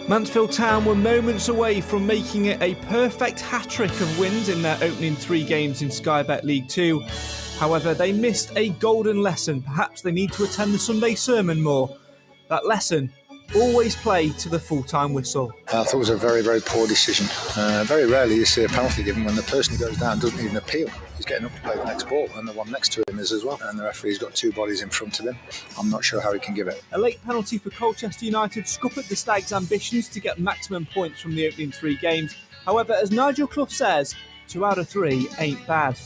Mansfield Town were moments away from making it a perfect hat-trick of wins in their opening 3 games in Sky Bet League 2. However, they missed a golden lesson. Perhaps they need to attend the Sunday sermon more. That lesson: always play to the full-time whistle. I thought it was a very, very poor decision. Very rarely you see a penalty given when the person who goes down doesn't even appeal. He's getting up to play the next ball, and the one next to him is as well. And the referee's got 2 bodies in front of him. I'm not sure how he can give it. A late penalty for Colchester United scuppered the Stags' ambitions to get maximum points from the opening 3 games. However, as Nigel Clough says, 2 out of 3 ain't bad.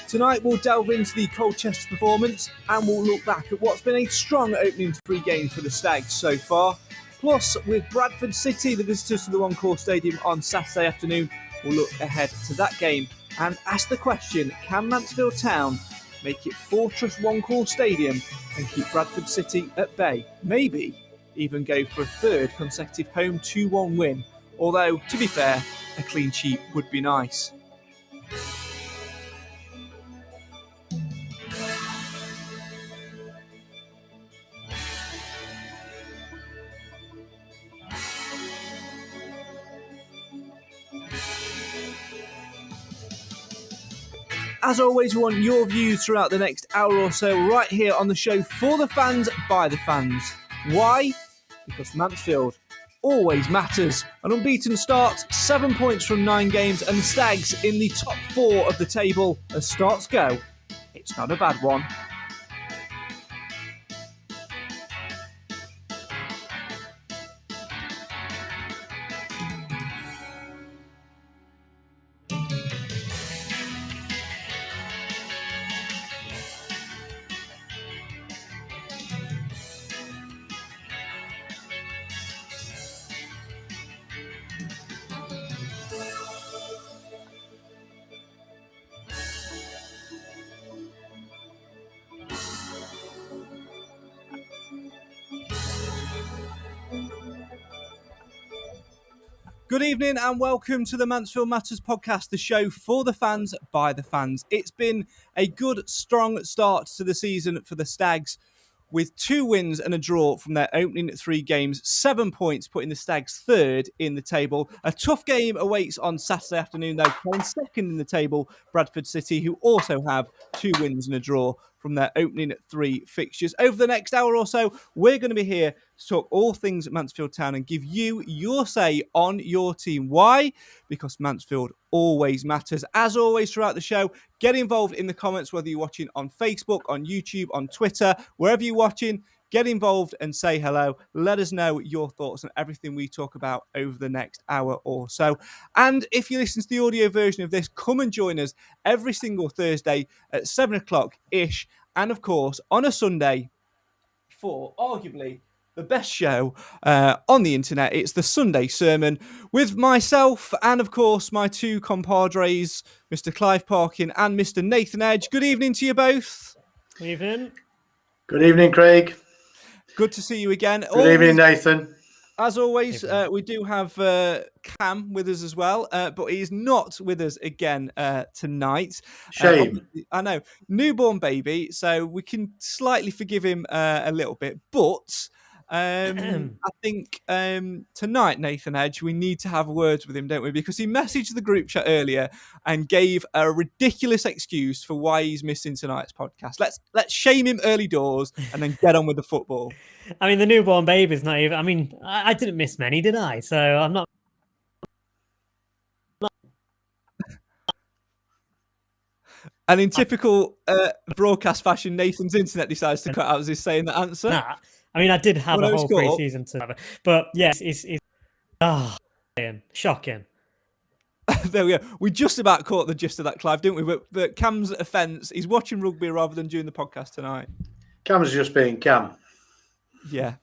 Tonight we'll delve into the Colchester performance and we'll look back at what's been a strong opening 3 games for the Stags so far. Plus, with Bradford City, the visitors to the One Call Stadium on Saturday afternoon, we'll look ahead to that game and ask the question, can Mansfield Town make it Fortress One Call Stadium and keep Bradford City at bay? Maybe even go for a 3rd consecutive home 2-1 win. Although, to be fair, a clean sheet would be nice. As always, we want your views throughout the next hour or so right here on the show for the fans, by the fans. Why? Because Mansfield always matters. An unbeaten start, 7 points from 9 games, and the Stags in the top 4 of the table. As starts go, it's not a bad one. Good evening and welcome to the Mansfield Matters podcast, the show for the fans, by the fans. It's been a good, strong start to the season for the Stags, with 2 wins and a draw from their opening 3 games, 7 points, putting the Stags 3rd in the table. A tough game awaits on Saturday afternoon, though, playing 2nd in the table, Bradford City, who also have 2 wins and a draw from their opening 3 fixtures. Over the next hour or so, we're going to be here to talk all things Mansfield Town and give you your say on your team. Why? Because Mansfield always matters. As always throughout the show, get involved in the comments, whether you're watching on Facebook, on YouTube, on Twitter, wherever you're watching. Get involved and say hello. Let us know your thoughts on everything we talk about over the next hour or so. And if you listen to the audio version of this, come and join us every single Thursday at 7 o'clock-ish. And of course, on a Sunday for arguably the best show on the internet. It's the Sunday Sermon with myself and, of course, my 2 compadres, Mr. Clive Parkin and Mr. Nathan Edge. Good evening to you both. Good evening. Good evening, Craig. Good to see you again. Good evening, Nathan. As always, we do have Cam with us as well, but he's not with us again tonight. Shame. I know. Newborn baby, so we can slightly forgive him a little bit. But I think tonight, Nathan Edge, we need to have words with him, don't we? Because he messaged the group chat earlier and gave a ridiculous excuse for why he's missing tonight's podcast. Let's shame him early doors and then get on with the football. I mean, the newborn baby's not even... I mean, I didn't miss many, did I? So I'm not... And in typical broadcast fashion, Nathan's internet decides to cut out as he's saying the answer. Nah. I mean, I did have a whole pre-season to have it. But yes, it's Oh, shocking. There we go. We just about caught the gist of that, Clive, didn't we? But Cam's offence, he's watching rugby rather than doing the podcast tonight. Cam's just being Cam. Yeah.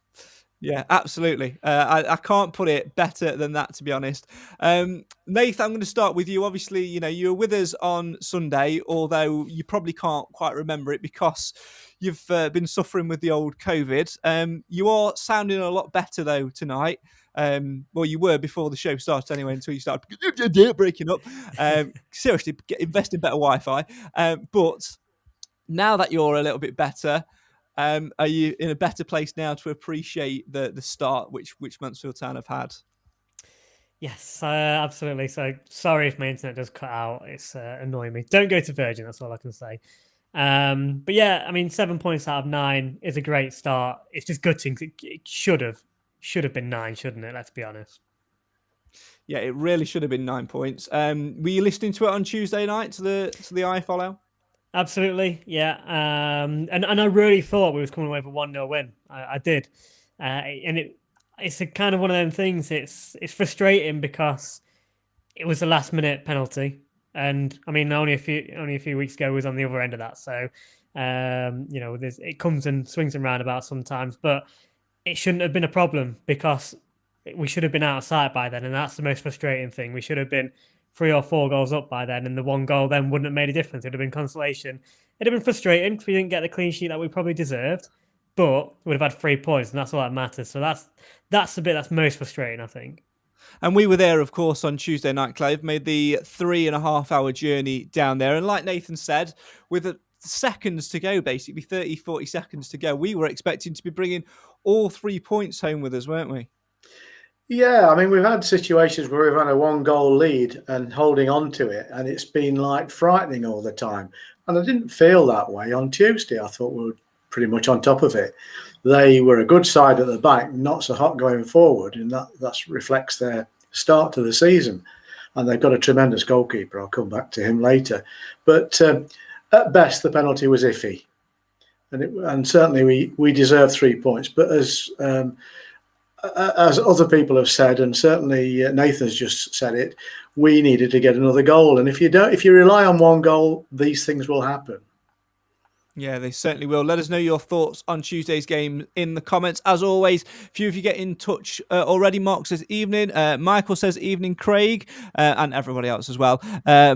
Yeah, absolutely. I can't put it better than that, to be honest. Nath, I'm going to start with you. Obviously, you were with us on Sunday, although you probably can't quite remember it because you've been suffering with the old COVID. You are sounding a lot better, though, tonight. Well, you were before the show started anyway, until you started breaking up. Seriously, invest in better Wi-Fi. But now that you're a little bit better, are you in a better place now to appreciate the start which Mansfield Town have had? Yes, absolutely. So sorry if my internet does cut out. It's annoying me. Don't go to Virgin. That's all I can say. But yeah, I mean, 7 points out of 9 is a great start. It's just gutting. It should have been 9, shouldn't it? Let's be honest. Yeah, it really should have been 9 points. Were you listening to it on Tuesday night to the I Follow? Absolutely, yeah. And I really thought we was coming away with a 1-0 win. I did, and it's a kind of one of them things. It's frustrating because it was a last minute penalty, and I mean only a few weeks ago we was on the other end of that. So, it comes and swings and roundabouts sometimes, but it shouldn't have been a problem because we should have been outside by then, and that's the most frustrating thing. We should have been 3 or 4 goals up by then, and the 1 goal then wouldn't have made a difference. It'd have been consolation. It'd have been frustrating because we didn't get the clean sheet that we probably deserved, but we would have had 3 points, and that's all that matters. So that's the bit that's most frustrating, I think. And we were there, of course, on Tuesday night, Clive, made the 3.5-hour journey down there. And like Nathan said, with seconds to go, basically 30, 40 seconds to go, we were expecting to be bringing all 3 points home with us, weren't we? Yeah, I mean, we've had situations where we've had a 1-goal lead and holding on to it, and it's been like frightening all the time. And I didn't feel that way on Tuesday. I thought we were pretty much on top of it. They were a good side at the back, not so hot going forward, and that reflects their start to the season. And they've got a tremendous goalkeeper. I'll come back to him later. But at best, the penalty was iffy, and certainly we deserve 3 points. But as other people have said, and certainly Nathan's just said it, we needed to get another goal. And if you rely on 1 goal, these things will happen. Yeah, they certainly will. Let us know your thoughts on Tuesday's game in the comments. As always, a few of you get in touch already. Mark says evening. Michael says evening, Craig, and everybody else as well.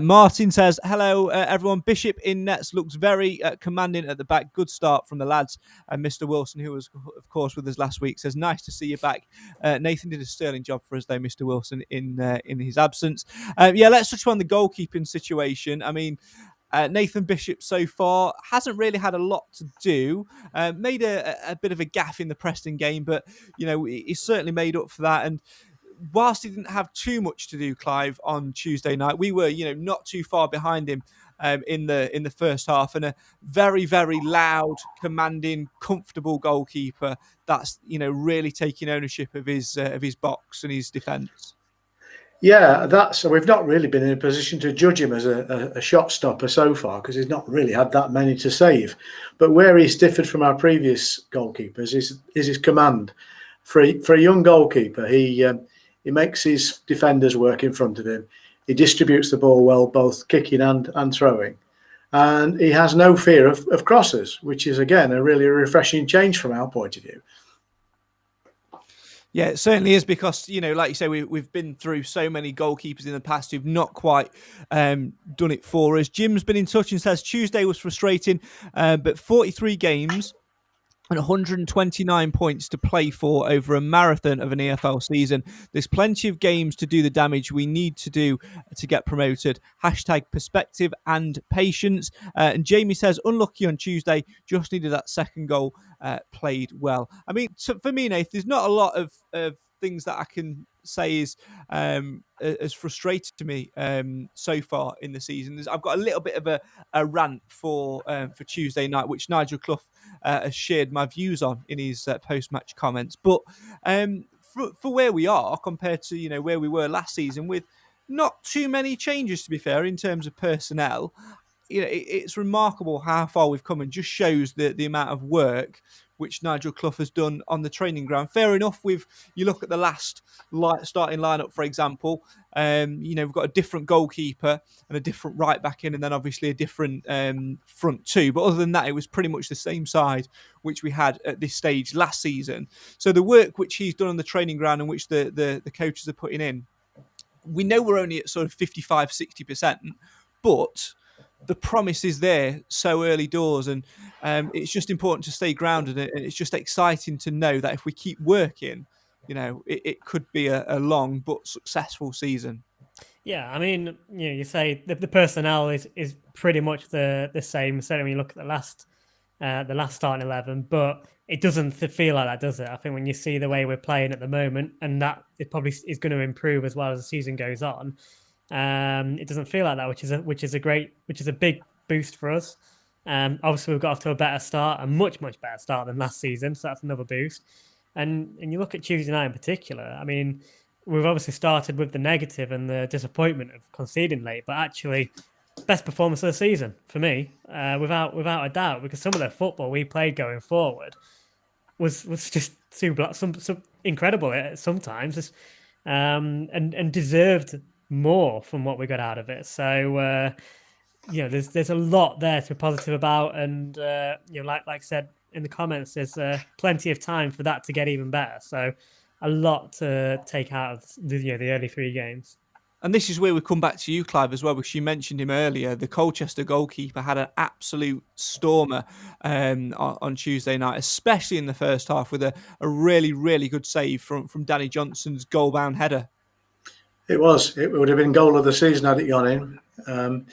Martin says, hello, everyone. Bishop in nets looks very commanding at the back. Good start from the lads. And Mr. Wilson, who was, of course, with us last week, says, nice to see you back. Nathan did a sterling job for us, though, Mr. Wilson, in his absence. Let's touch on the goalkeeping situation. I mean, Nathan Bishop so far hasn't really had a lot to do. Made a bit of a gaffe in the Preston game, but he's certainly made up for that. And whilst he didn't have too much to do, Clive, on Tuesday night, we were not too far behind him in the first half, and a very, very loud, commanding, comfortable goalkeeper that's really taking ownership of his box and his defence. Yeah, we've not really been in a position to judge him as a shot stopper so far because he's not really had that many to save. But where he's differed from our previous goalkeepers is his command. For a young goalkeeper, he makes his defenders work in front of him. He distributes the ball well, both kicking and throwing. And he has no fear of crosses, which is, again, a really refreshing change from our point of view. Yeah, it certainly is because, like you say, we've been through so many goalkeepers in the past who've not quite done it for us. Jim's been in touch and says Tuesday was frustrating, but 43 games and 129 points to play for over a marathon of an EFL season. There's plenty of games to do the damage we need to do to get promoted. # perspective and patience. And Jamie says, unlucky on Tuesday, just needed that second goal, played well. I mean, for me, Nath, there's not a lot of things that I can say is has frustrated to me so far in the season. I've got a little bit of a rant for Tuesday night, which Nigel Clough has shared my views on in his post-match comments. But for where we are compared to where we were last season, with not too many changes, to be fair, in terms of personnel, it's remarkable how far we've come, and just shows the amount of work which Nigel Clough has done on the training ground. Fair enough. You look at the last starting lineup, for example. We've got a different goalkeeper and a different right back in, and then obviously a different front two. But other than that, it was pretty much the same side which we had at this stage last season. So the work which he's done on the training ground and which the coaches are putting in, we know we're only at sort of 55, 60%, but the promise is there so early doors, and it's just important to stay grounded, and it's just exciting to know that if we keep working, it could be a long but successful season. Yeah, I mean, you say the personnel is pretty much the same. Certainly, when you look at the last starting 11, but it doesn't feel like that, does it? I think when you see the way we're playing at the moment, and that it probably is going to improve as well as the season goes on. It doesn't feel like that, which is a big boost for us. Obviously, we've got off to a better start, a much better start than last season, so that's another boost. And you look at Tuesday night in particular. I mean, we've obviously started with the negative and the disappointment of conceding late, but actually, best performance of the season for me, without a doubt, because some of the football we played going forward was just some incredible sometimes, and deserved more from what we got out of it. So there's a lot there to be positive about, and like I said in the comments, there's plenty of time for that to get even better. So a lot to take out of the early 3 games. And this is where we come back to you, Clive, as well, because you mentioned him earlier. The Colchester goalkeeper had an absolute stormer on Tuesday night, especially in the first half, with a really, really good save from Danny Johnson's goal-bound header. It was. It would have been goal of the season had it gone in.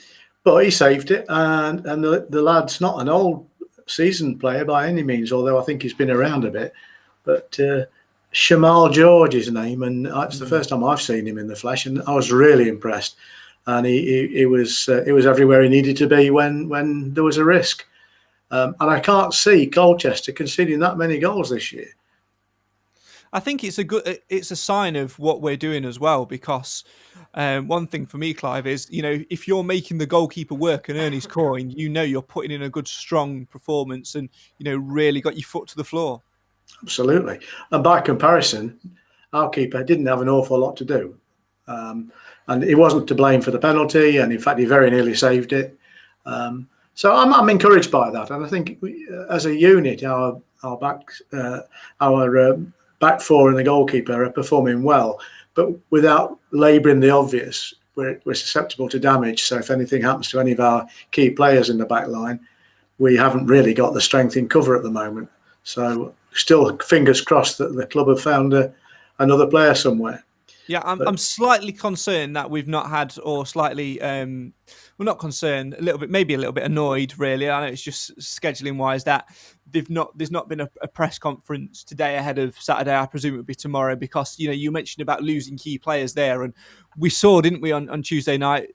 But he saved it, and the lad's not an old seasoned player by any means, although I think he's been around a bit. But Shamal George is his name, and it's the first time I've seen him in the flesh, and I was really impressed. And he was everywhere he needed to be when there was a risk. And I can't see Colchester conceding that many goals this year. I think it's a sign of what we're doing as well, because one thing for me, Clive, is, if you're making the goalkeeper work and earn his coin, you're putting in a good, strong performance and, really got your foot to the floor. Absolutely. And by comparison, our keeper didn't have an awful lot to do. And he wasn't to blame for the penalty. And in fact, he very nearly saved it. So I'm encouraged by that. And I think as a unit, our back four and the goalkeeper are performing well, but without labouring the obvious. We're susceptible to damage. So if anything happens to any of our key players in the back line, we haven't really got the strength in cover at the moment. So still fingers crossed that the club have found another player somewhere. Yeah, I'm slightly concerned that we've not had, or slightly, we're not concerned, maybe a little bit annoyed, really. I know it's just scheduling wise that there's not been a press conference today ahead of Saturday. I presume it would be tomorrow, because you mentioned about losing key players there, and we saw, didn't we, on Tuesday night,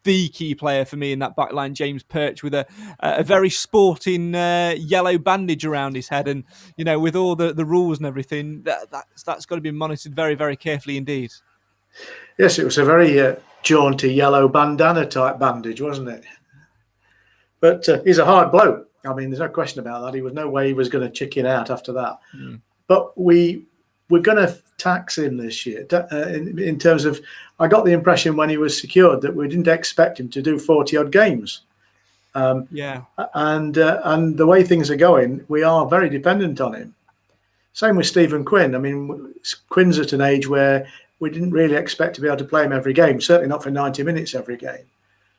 the key player for me in that back line, James Perch, with a very sporting yellow bandage around his head, and with all the rules and everything, that's got to be monitored very, very carefully indeed. Yes, it was a very jaunty yellow bandana type bandage, wasn't it? But he's a hard bloke. I mean, there's no question about that. He was no way he was going to chicken out after that. But we're going to tax him this year in terms of, I got the impression when he was secured that we didn't expect him to do 40 odd games. And the way things are going, we are very dependent on him. Same with Stephen Quinn. I mean, Quinn's at an age where we didn't really expect to be able to play him every game, certainly not for 90 minutes every game.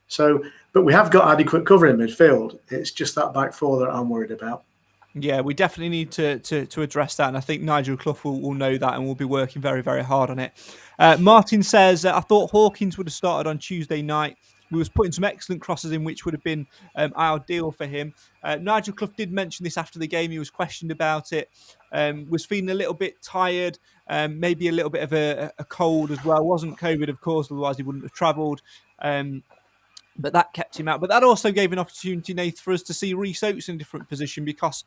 So, but we have got adequate cover in midfield. It's just that back four that I'm worried about. Yeah, we definitely need to address that, and I think Nigel Clough will know that and will be working very, very hard on it. Martin says, I thought Hawkins would have started on Tuesday night. We was putting some excellent crosses in, which would have been ideal for him. Nigel Clough did mention this after the game. He was questioned about it, was feeling a little bit tired, maybe a little bit of a cold as well. Wasn't COVID, of course, otherwise he wouldn't have travelled. But that kept him out. But that also gave an opportunity, Nath, for us to see Rhys Oates in a different position, because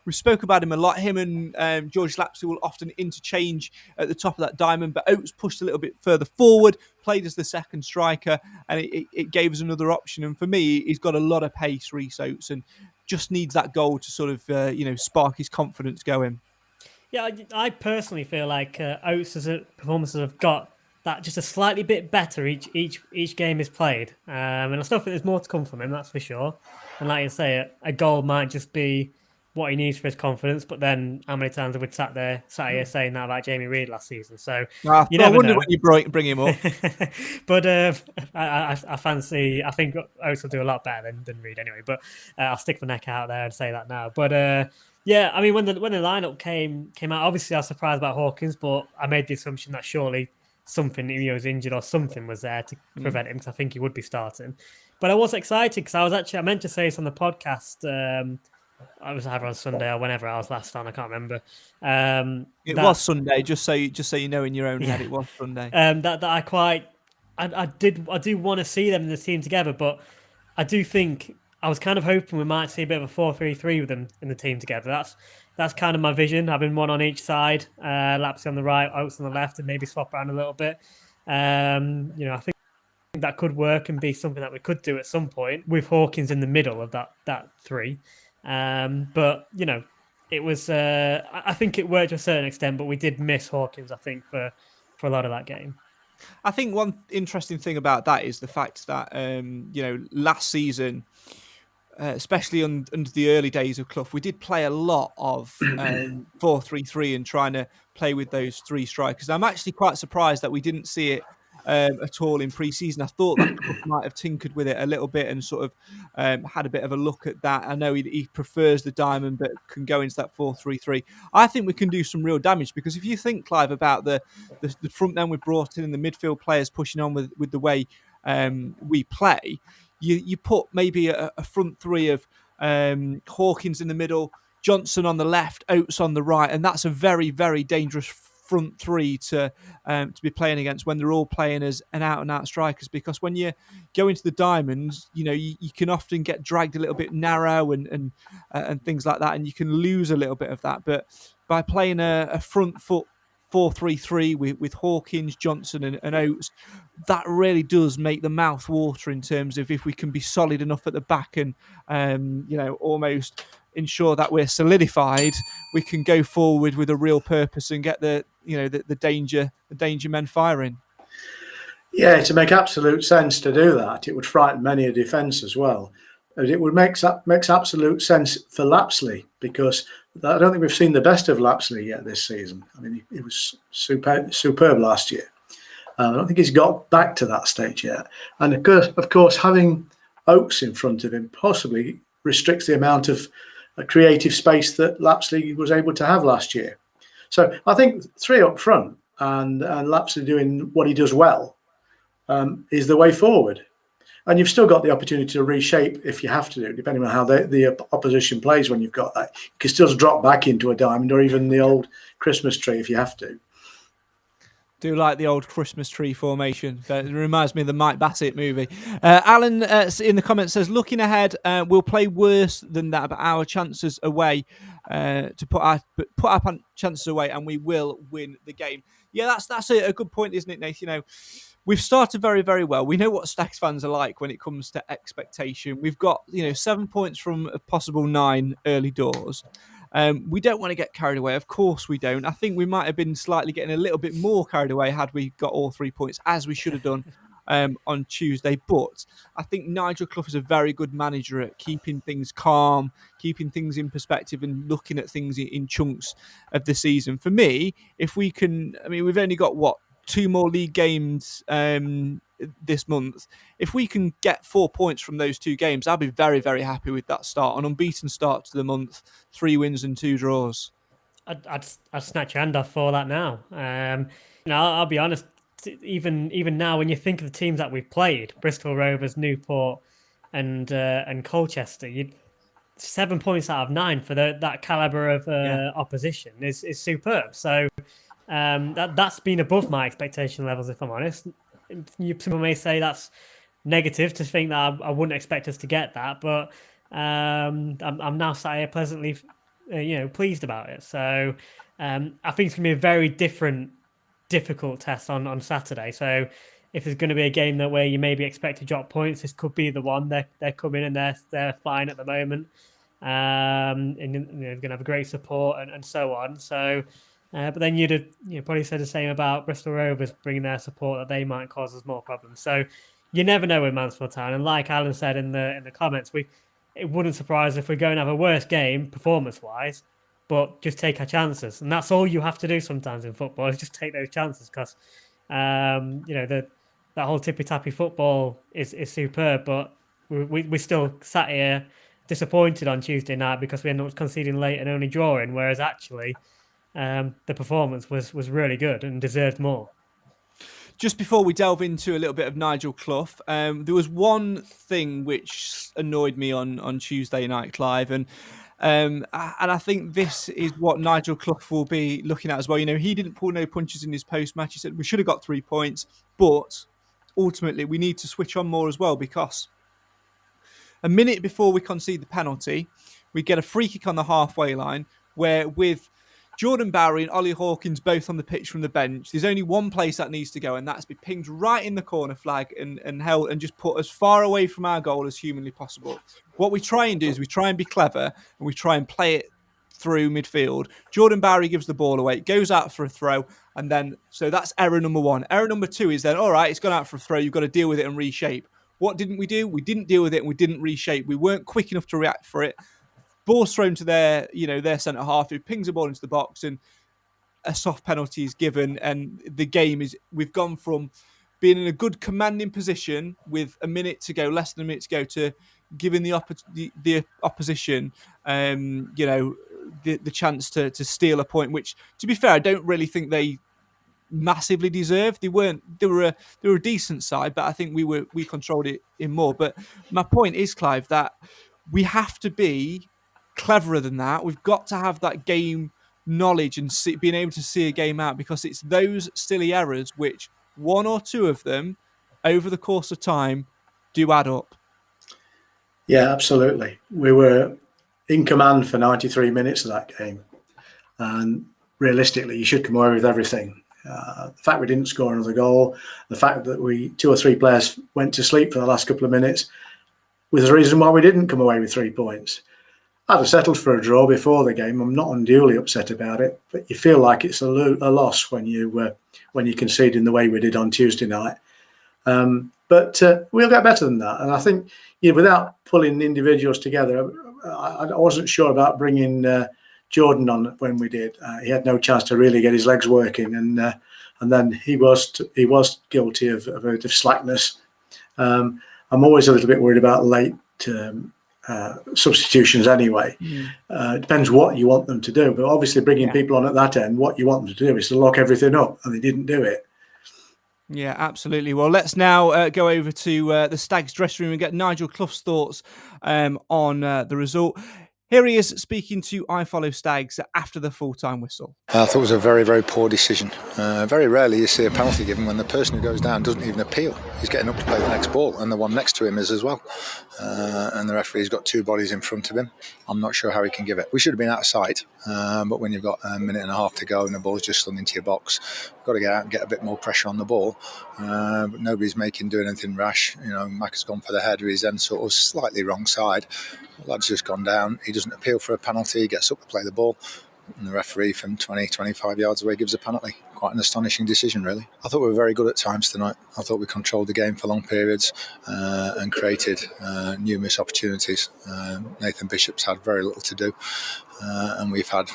we spoke about him a lot. Him and George Lapsley will often interchange at the top of that diamond, but Oates pushed a little bit further forward, played as the second striker, and it gave us another option. And for me, he's got a lot of pace, Rhys Oates, and just needs that goal to sort of spark his confidence going. Yeah, I personally feel like Oates' performances have got that just a slightly bit better each game is played, and I still think there's more to come from him, that's for sure. And like you say, a goal might just be what he needs for his confidence. But then, how many times have we sat here saying that about Jamie Reid last season? So you I never wonder know. when you bring him up. But I fancy. I think Oates will do a lot better than Reid anyway. But I'll stick my neck out there and say that now. But yeah, I mean, when the lineup came out, obviously I was surprised about Hawkins, but I made the assumption that surely something, he was injured or something was there to prevent him, because I think he would be starting. But I was excited because I meant to say this on the podcast. I was either on Sunday or whenever I was last on. I can't remember. It was Sunday. Just so you know in your own head, it was Sunday. That I do want to see them in the team together, but I do think I was kind of hoping we might see a bit of a 4-3-3 with them in the team together. That's kind of my vision, having one on each side, Lapsy on the right, Oates on the left, and maybe swap around a little bit. I think that could work and be something that we could do at some point with Hawkins in the middle of that three. But it was. I think it worked to a certain extent, but we did miss Hawkins, I think, for a lot of that game. I think one interesting thing about that is the fact that last season, especially under the early days of Clough, we did play a lot of 4-3-3 and trying to play with those three strikers. I'm actually quite surprised that we didn't see it at all in pre-season. I thought that Clough might have tinkered with it a little bit and sort of had a bit of a look at that. I know he prefers the diamond, but can go into that 4-3-3. I think we can do some real damage, because if you think, Clive, about the front men we brought in and the midfield players pushing on with the way we play, you put maybe a front three of Hawkins in the middle, Johnson on the left, Oates on the right, and that's a very, very dangerous front three to be playing against when they're all playing as an out-and-out strikers. Because when you go into the diamonds, you can often get dragged a little bit narrow and things like that, and you can lose a little bit of that. But by playing a front foot 4-3-3 with Hawkins, Johnson and Oates, that really does make the mouth water in terms of if we can be solid enough at the back and almost ensure that we're solidified, we can go forward with a real purpose and get the danger men firing. Yeah, to make absolute sense to do that, it would frighten many a defence as well. And it would makes absolute sense for Lapsley, because I don't think we've seen the best of Lapsley yet this season. I mean, he was superb last year. I don't think he's got back to that stage yet. And of course, having Oates in front of him possibly restricts the amount of creative space that Lapsley was able to have last year. So I think three up front and Lapsley doing what he does well is the way forward. And you've still got the opportunity to reshape if you have to do, depending on how the opposition plays when you've got that. You can still drop back into a diamond or even the old Christmas tree if you have to. Do like the old Christmas tree formation. It reminds me of the Mike Bassett movie. Alan in the comments says, looking ahead, we'll play worse than that, but our chances away to put our chances away, and we will win the game. Yeah, that's a good point, isn't it, Nathan? We've started very, very well. We know what Stags fans are like when it comes to expectation. We've got 7 points from a possible 9 early doors. We don't want to get carried away. Of course we don't. I think we might have been slightly getting a little bit more carried away had we got all 3 points, as we should have done on Tuesday. But I think Nigel Clough is a very good manager at keeping things calm, keeping things in perspective and looking at things in chunks of the season. For me, if we can, we've only got 2 more league games this month. If we can get 4 points from those 2 games, I'll be very, very happy with that start. An unbeaten start to the month, 3 wins and 2 draws. I'd snatch your hand off for that now. I'll be honest. Even now, when you think of the teams that we've played, Bristol Rovers, Newport, and Colchester, 7 points out of 9 for that calibre of opposition is superb. So that's been above my expectation levels, if I'm honest. People may say that's negative to think that I wouldn't expect us to get that, but I'm now sat here pleasantly, pleased about it. So I think it's going to be a very difficult test on Saturday. So if there's going to be a game where you maybe expect to drop points, this could be the one. They're coming and they're flying at the moment. and going to have a great support and so on. So, but then you'd have probably said the same about Bristol Rovers bringing their support, that they might cause us more problems. So you never know with Mansfield Town. And like Alan said in the comments, it wouldn't surprise if we're going to have a worse game performance wise, but just take our chances. And that's all you have to do sometimes in football, is just take those chances, because that whole tippy tappy football is superb, but we still sat here disappointed on Tuesday night because we ended up conceding late and only drawing, whereas actually the performance was really good and deserved more. Just before we delve into a little bit of Nigel Clough, there was one thing which annoyed me on Tuesday night, Clive, and I think this is what Nigel Clough will be looking at as well. He didn't pull no punches in his post-match. He said we should have got 3 points, but ultimately we need to switch on more as well, because a minute before we concede the penalty, we get a free kick on the halfway line where, with Jordan Bowery and Ollie Hawkins both on the pitch from the bench, there's only one place that needs to go, and that's be pinged right in the corner flag and held and just put as far away from our goal as humanly possible. What we try and do is we try and be clever and we try and play it through midfield. Jordan Bowery gives the ball away, it goes out for a throw, and then so that's error number one. Error number two is then, all right, it's gone out for a throw, you've got to deal with it and reshape. What didn't we do? We didn't deal with it and we didn't reshape. We weren't quick enough to react for it. Ball's thrown to their centre half, who pings the ball into the box, and a soft penalty is given. And the game we've gone from being in a good commanding position with a minute to go, less than a minute to go, to giving the opposition, the chance to steal a point, which, to be fair, I don't really think they massively deserved. They were a decent side, but I think we controlled it in more. But my point is, Clive, that we have to be cleverer than that. We've got to have that game knowledge and being able to see a game out, because it's those silly errors which, one or two of them over the course of time, do add up. Yeah, absolutely. We were in command for 93 minutes of that game, and realistically you should come away with everything. The fact we didn't score another goal, the fact that 2 or 3 players went to sleep for the last couple of minutes, was the reason why we didn't come away with 3 points. I'd have settled for a draw before the game. I'm not unduly upset about it, but you feel like it's a loss when you concede in the way we did on Tuesday night. But we'll get better than that. And I think, without pulling individuals together, I wasn't sure about bringing Jordan on when we did. He had no chance to really get his legs working, and then he was guilty of a bit of slackness. I'm always a little bit worried about late substitutions anyway. It depends what you want them to do, but obviously bringing people on at that end, what you want them to do is to lock everything up, and they didn't do it. Yeah, absolutely. Well, let's now go over to the Stags dressing room and get Nigel Clough's thoughts on the result. Here he is speaking to I Follow Stags after the full-time whistle. I thought it was a very, very poor decision. Very rarely you see a penalty given when the person who goes down doesn't even appeal. He's getting up to play the next ball, and the one next to him is as well. And the referee's got 2 bodies in front of him. I'm not sure how he can give it. We should have been out of sight, but when you've got a minute and a half to go and the ball's just slung into your box, you've got to get out and get a bit more pressure on the ball. But nobody's doing anything rash. Mac has gone for the header. He's then sort of slightly wrong side. The lad's just gone down. He doesn't appeal for a penalty. He gets up to play the ball, and the referee from 20, 25 yards away gives a penalty. Quite an astonishing decision, really. I thought we were very good at times tonight. I thought we controlled the game for long periods and created numerous opportunities. Nathan Bishop's had very little to do, and we've had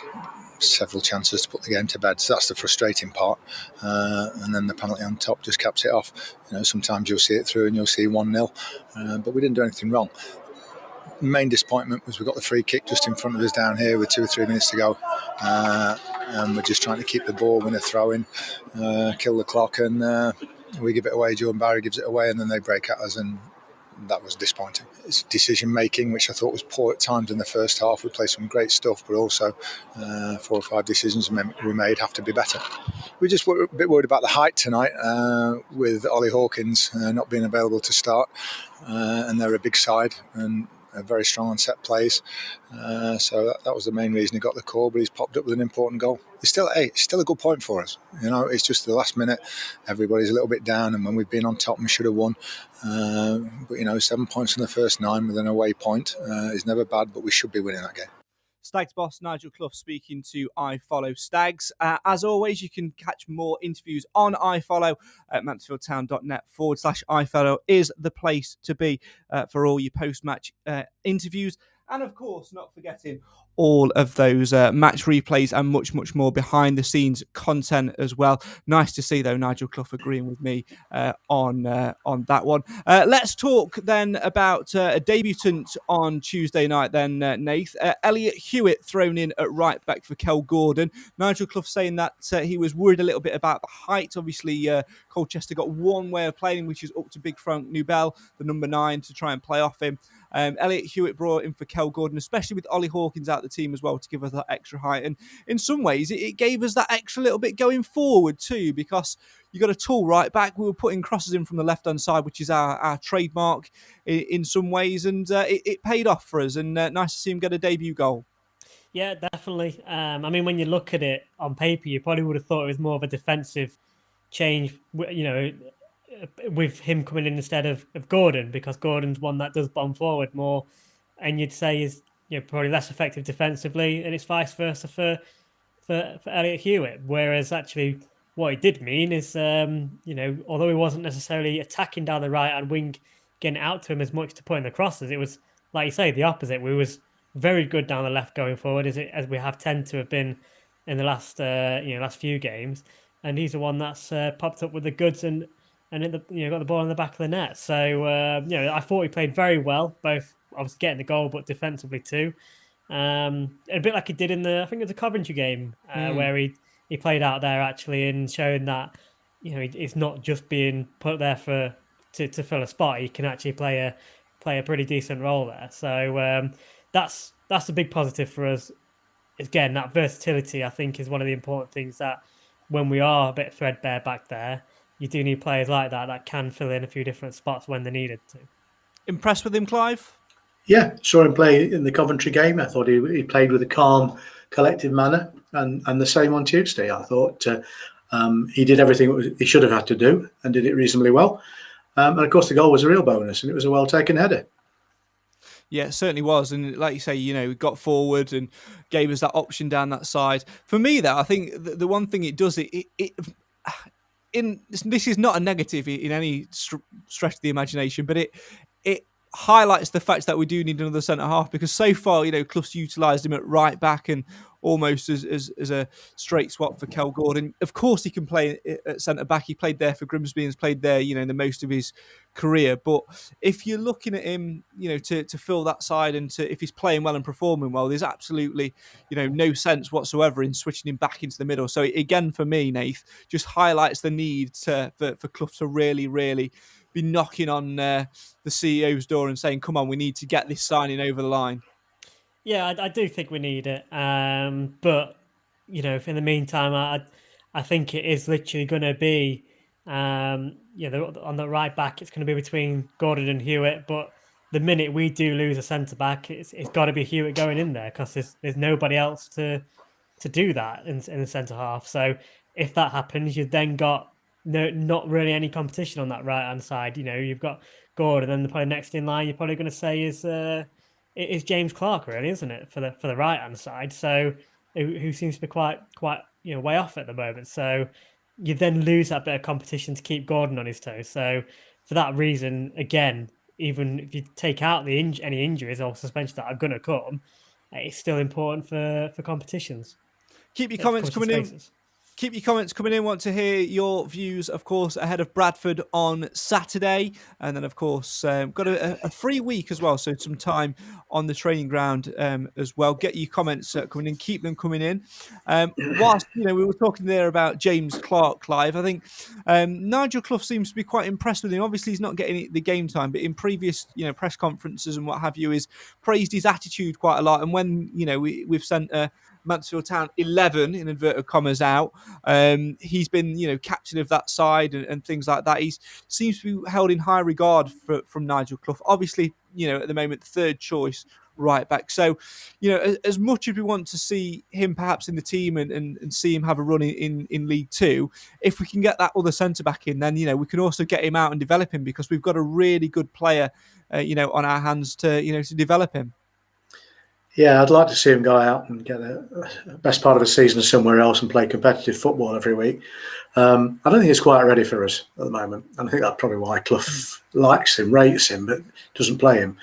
several chances to put the game to bed. So that's the frustrating part. And then the penalty on top just caps it off. Sometimes you'll see it through and you'll see 1-0, but we didn't do anything wrong. Main disappointment was we got the free kick just in front of us down here with 2 or 3 minutes to go, and we're just trying to keep the ball, win a throw in, kill the clock, and we give it away. Jordan Barry gives it away, and then they break at us, and that was disappointing. It's decision making, which I thought was poor at times in the first half. We played some great stuff, but also 4 or 5 decisions we made have to be better. We just were a bit worried about the height tonight, with Ollie Hawkins not being available to start, and they're a big side, and very strong on set plays. So that was the main reason he got the call. But he's popped up with an important goal. It's still a good point for us. It's just the last minute, everybody's a little bit down, and when we've been on top, we should have won. But 7 points in the first 9 with an away point is never bad. But we should be winning that game. Stags boss Nigel Clough speaking to iFollow Stags. As always, you can catch more interviews on iFollow at mansfieldtown.net/iFollow is the place to be for all your post-match interviews. And of course, not forgetting all of those match replays and much, much more behind the scenes content as well. Nice to see, though, Nigel Clough agreeing with me on that one. Let's talk then about a debutant on Tuesday night then, Nath. Elliot Hewitt thrown in at right back for Kel Gordon. Nigel Clough saying that he was worried a little bit about the height. Obviously, Colchester got one way of playing, which is up to Big Frank Newbell, the number 9, to try and play off him. Elliot Hewitt brought in for Kel Gordon, especially with Ollie Hawkins out the team as well, to give us that extra height. And in some ways, it gave us that extra little bit going forward too, because you got a tall right back. We were putting crosses in from the left-hand side, which is our trademark in some ways, and it paid off for us. And nice to see him get a debut goal. Yeah, definitely. I mean, when you look at it on paper, you probably would have thought it was more of a defensive change, with him coming in instead of Gordon, because Gordon's one that does bomb forward more, and you'd say is probably less effective defensively, and it's vice versa for Elliot Hewitt. Whereas actually, what it did mean is, although he wasn't necessarily attacking down the right hand wing, getting out to him as much to put in the crosses, it was, like you say, the opposite. We was very good down the left going forward, as we have tend to have been in the last few games, and he's the one that's popped up with the goods and got the ball in the back of the net. So I thought he played very well, both obviously getting the goal but defensively too. A bit like he did in I think it was the Coventry game where he played out there actually, and showing that he's not just being put there to fill a spot. He can actually play a pretty decent role there. So that's a big positive for us. Again, that versatility I think is one of the important things, that when we are a bit threadbare back there, you do need players like that can fill in a few different spots when they're needed to. Impressed with him, Clive? Yeah, saw him play in the Coventry game. I thought he played with a calm, collected manner, and the same on Tuesday. I thought he did everything he should have had to do and did it reasonably well. And of course, the goal was a real bonus, and it was a well-taken header. Yeah, it certainly was. And like you say, he got forward and gave us that option down that side. For me, though, I think the one thing it does, this is not a negative in any stretch of the imagination, but it highlights the fact that we do need another centre half, because so far, Clough's utilised him at right back and almost as a straight swap for Kel Gordon. Of course, he can play at centre back. He played there for Grimsby and has played there, the most of his career. But if you're looking at him, to fill that side, and if he's playing well and performing well, there's absolutely, no sense whatsoever in switching him back into the middle. So again, for me, Nath, just highlights the need for Clough to really, really be knocking on the CEO's door and saying, come on, we need to get this signing over the line. Yeah, I do think we need it. But, if in the meantime, I think it is literally going to be, on the right back, it's going to be between Gordon and Hewitt. But the minute we do lose a centre-back, it's got to be Hewitt going in there, because there's nobody else to do that in the centre-half. So if that happens, you've then got not really any competition on that right-hand side. You've got Gordon, and probably next in line you're probably going to say is James Clark, really, isn't it, for the right-hand side? So who seems to be quite way off at the moment. So you then lose that bit of competition to keep Gordon on his toes. So for that reason, again, even if you take out any injuries or suspensions that are going to come, it's still important for competitions. Keep your comments coming in. Keep your comments coming in. Want to hear your views, of course, ahead of Bradford on Saturday. And then, of course, got a free week as well, so some time on the training ground as well. Get your comments coming in. Keep them coming in. Whilst, we were talking there about James Clark, Clive, I think Nigel Clough seems to be quite impressed with him. Obviously, he's not getting the game time, but in previous, press conferences and what have you, he's praised his attitude quite a lot. And when, we've sent a Mansfield Town 11 in inverted commas out. He's been, captain of that side and things like that. He seems to be held in high regard from Nigel Clough. Obviously, at the moment, third choice right back. So, as much as we want to see him perhaps in the team and see him have a run in League Two, if we can get that other centre back in, then we can also get him out and develop him, because we've got a really good player, on our hands to develop him. Yeah, I'd like to see him go out and get the best part of the season somewhere else and play competitive football every week. I don't think he's quite ready for us at the moment, and I think that's probably why Clough likes him, rates him, but doesn't play him.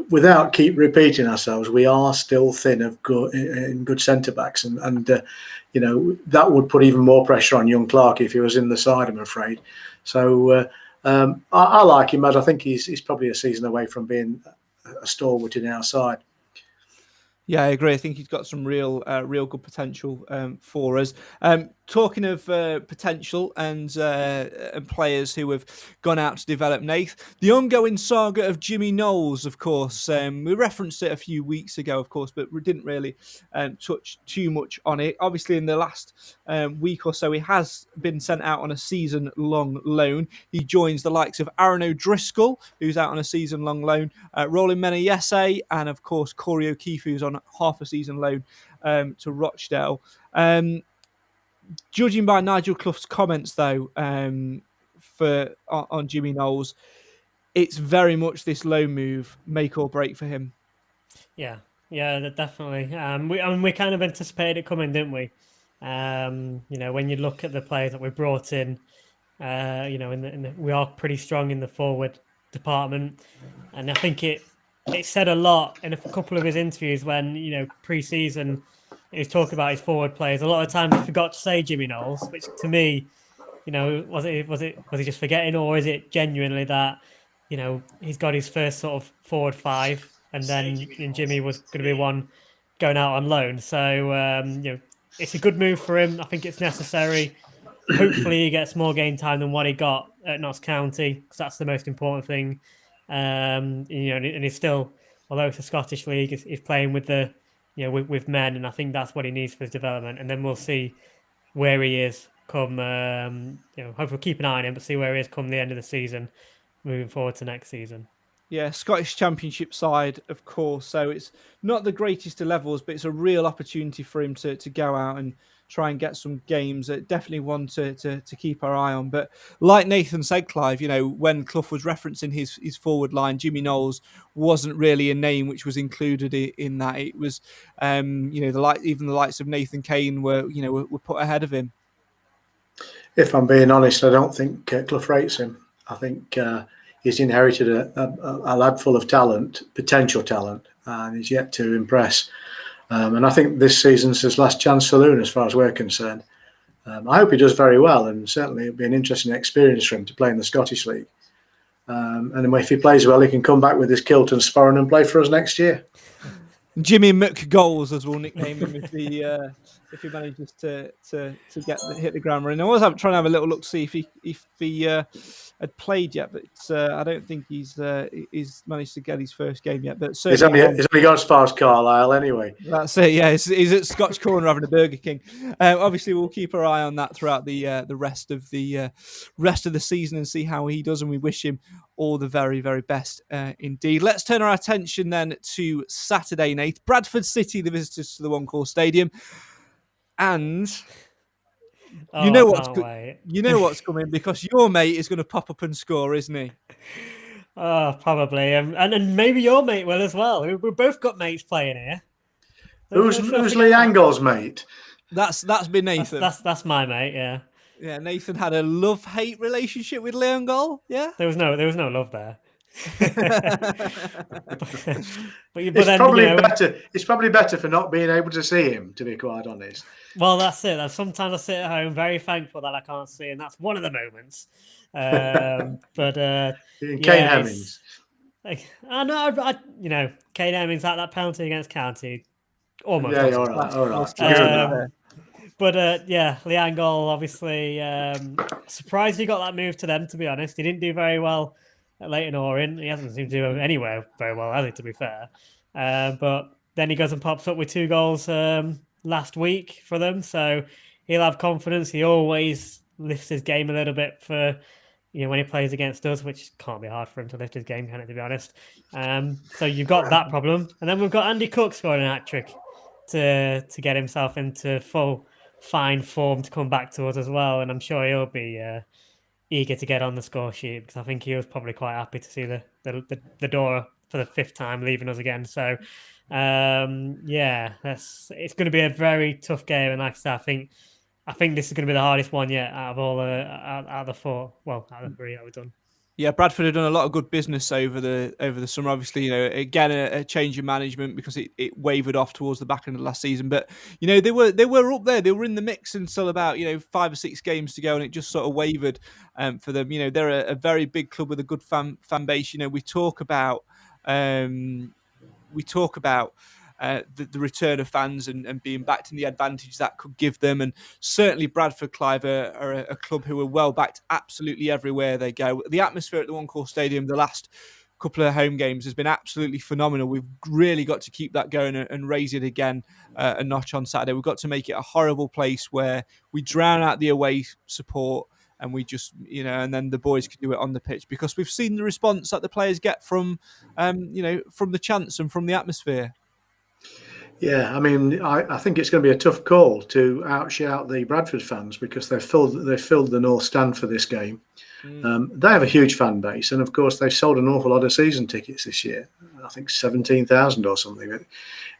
Without keep repeating ourselves, we are still thin of good centre backs, and that would put even more pressure on young Clark if he was in the side, I'm afraid. So I like him, as I think he's probably a season away from being a stalwart in our side. Yeah, I agree. I think he's got some real good potential for us. Talking of potential and players who have gone out to develop, Nath, the ongoing saga of Jimmy Knowles, of course. We referenced it a few weeks ago, of course, but we didn't really touch too much on it. Obviously, in the last week or so, he has been sent out on a season-long loan. He joins the likes of Aaron O'Driscoll, who's out on a season-long loan, Roland Menayese, and, of course, Corey O'Keefe, who's on half a season loan to Rochdale. Judging by Nigel Clough's comments, though, on Jimmy Knowles, it's very much this loan move make or break for him. Yeah, definitely. We kind of anticipated it coming, didn't we? When you look at the players that we brought in, we are pretty strong in the forward department, and I think it said a lot in a couple of his interviews when pre-season. He was talking about his forward players. A lot of times he forgot to say Jimmy Knowles, which to me, was he just forgetting, or is it genuinely that, he's got his first sort of forward five, and then Jimmy was going to be one going out on loan. So it's a good move for him. I think it's necessary. Hopefully he gets more game time than what he got at Notts County, because that's the most important thing. And he's still, although it's a Scottish league, he's playing with the. With men, and I think that's what he needs for his development. And then we'll see where he is come, hopefully keep an eye on him, but see where he is come the end of the season, moving forward to next season. Yeah, Scottish Championship side, of course. So it's not the greatest of levels, but it's a real opportunity for him to go out and try and get some games. Definitely one to keep our eye on. But like Nathan said, Clive, when Clough was referencing his forward line, Jimmy Knowles wasn't really a name which was included in that. It was, even the likes of Nathan Kane were put ahead of him. If I'm being honest, I don't think Clough rates him. I think he's inherited a lad full of talent, potential talent, and he's yet to impress. And I think this season's his last chance saloon, as far as we're concerned. I hope he does very well, and certainly it'll be an interesting experience for him to play in the Scottish League. And if he plays well, he can come back with his kilt and sporran and play for us next year. Jimmy McGoals, as we'll nickname him, if he manages to hit the ground running. I was trying to have a little look to see if he had played yet, but I don't think he's managed to get his first game yet. But he's only got as far as Carlisle anyway. That's it. Yeah, he's at Scotch Corner having a Burger King. Obviously, we'll keep our eye on that throughout the rest of the season and see how he does, and we wish him all the very, very best indeed. Let's turn our attention then to Saturday, Nate. Bradford City, the visitors to the One Call Stadium. And you know what's coming, because your mate is going to pop up and score, isn't he? Oh, probably. And maybe your mate will as well. We've both got mates playing here. Who's Lee Angle's mate? That's been Nathan. That's my mate, yeah. Yeah, Nathan had a love-hate relationship with Leon Gall, yeah? There was no love there. It's probably better for not being able to see him, to be quite honest. Well, that's it. Sometimes I sit at home very thankful that I can't see, and that's one of the moments. But Kane Hemmings. Kane Hemmings, that penalty against County, almost. Yeah, all right. But Leanne Gall, obviously, surprised he got that move to them, to be honest. He didn't do very well at Leyton Orient. He hasn't seemed to do anywhere very well, has he, to be fair. But then he goes and pops up with 2 goals last week for them. So he'll have confidence. He always lifts his game a little bit for when he plays against us, which can't be hard for him to lift his game, can it, to be honest? So you've got that problem, and then we've got Andy Cook scoring an hat trick to get himself into full fine form to come back to us as well, and I'm sure he'll be eager to get on the score sheet because I think he was probably quite happy to see the door for the 5th time leaving us again. So it's going to be a very tough game, and like I said, I think this is going to be the hardest one yet out of all out of the 4. Well, out of the 3 that we've done. Yeah, Bradford have done a lot of good business over the summer. Obviously, again a change in management because it wavered off towards the back end of last season. But they were up there. They were in the mix until about 5 or 6 games to go, and it just sort of wavered for them. They're a very big club with a good fan base. We talk about the return of fans and being backed and the advantage that could give them. And certainly Bradford Clive are a club who are well backed absolutely everywhere they go. The atmosphere at the One Call Stadium the last couple of home games has been absolutely phenomenal. We've really got to keep that going and raise it again a notch on Saturday. We've got to make it a horrible place where we drown out the away support and we just, and then the boys can do it on the pitch, because we've seen the response that the players get from the chants and from the atmosphere. Yeah, I mean, I think it's going to be a tough call to outshout the Bradford fans because they've filled the North Stand for this game. They have a huge fan base, and of course they've sold an awful lot of season tickets this year. I think 17,000 or something.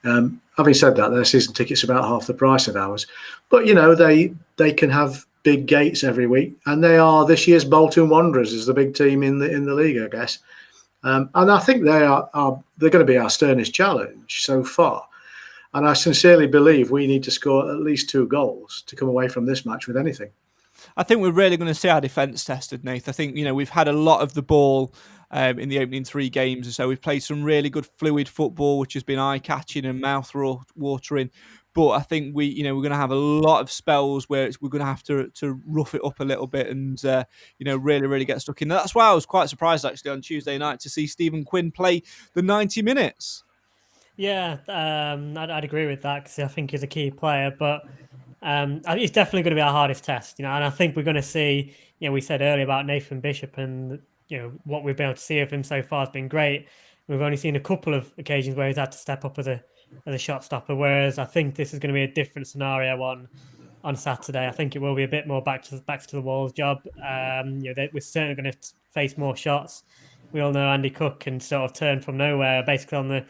Having said that, their season tickets are about half the price of ours. But they can have big gates every week, and they are this year's Bolton Wanderers is the big team in the league, I guess. And I think they're going to be our sternest challenge so far. And I sincerely believe we need to score at least 2 goals to come away from this match with anything. I think we're really going to see our defence tested, Nath. I think, we've had a lot of the ball in the opening 3 games or so. We've played some really good fluid football, which has been eye-catching and mouth-watering. But I think we're going to have a lot of spells where we're going to have to rough it up a little bit and, really, really get stuck in. That's why I was quite surprised, actually, on Tuesday night to see Stephen Quinn play the 90 minutes. Yeah, I'd agree with that because I think he's a key player, but it's definitely going to be our hardest test, and I think we're going to see, we said earlier about Nathan Bishop and, what we've been able to see of him so far has been great. We've only seen a couple of occasions where he's had to step up as a shot stopper, whereas I think this is going to be a different scenario on Saturday. I think it will be a bit more back to the walls job. We're certainly going to face more shots. We all know Andy Cook can sort of turn from nowhere, basically on the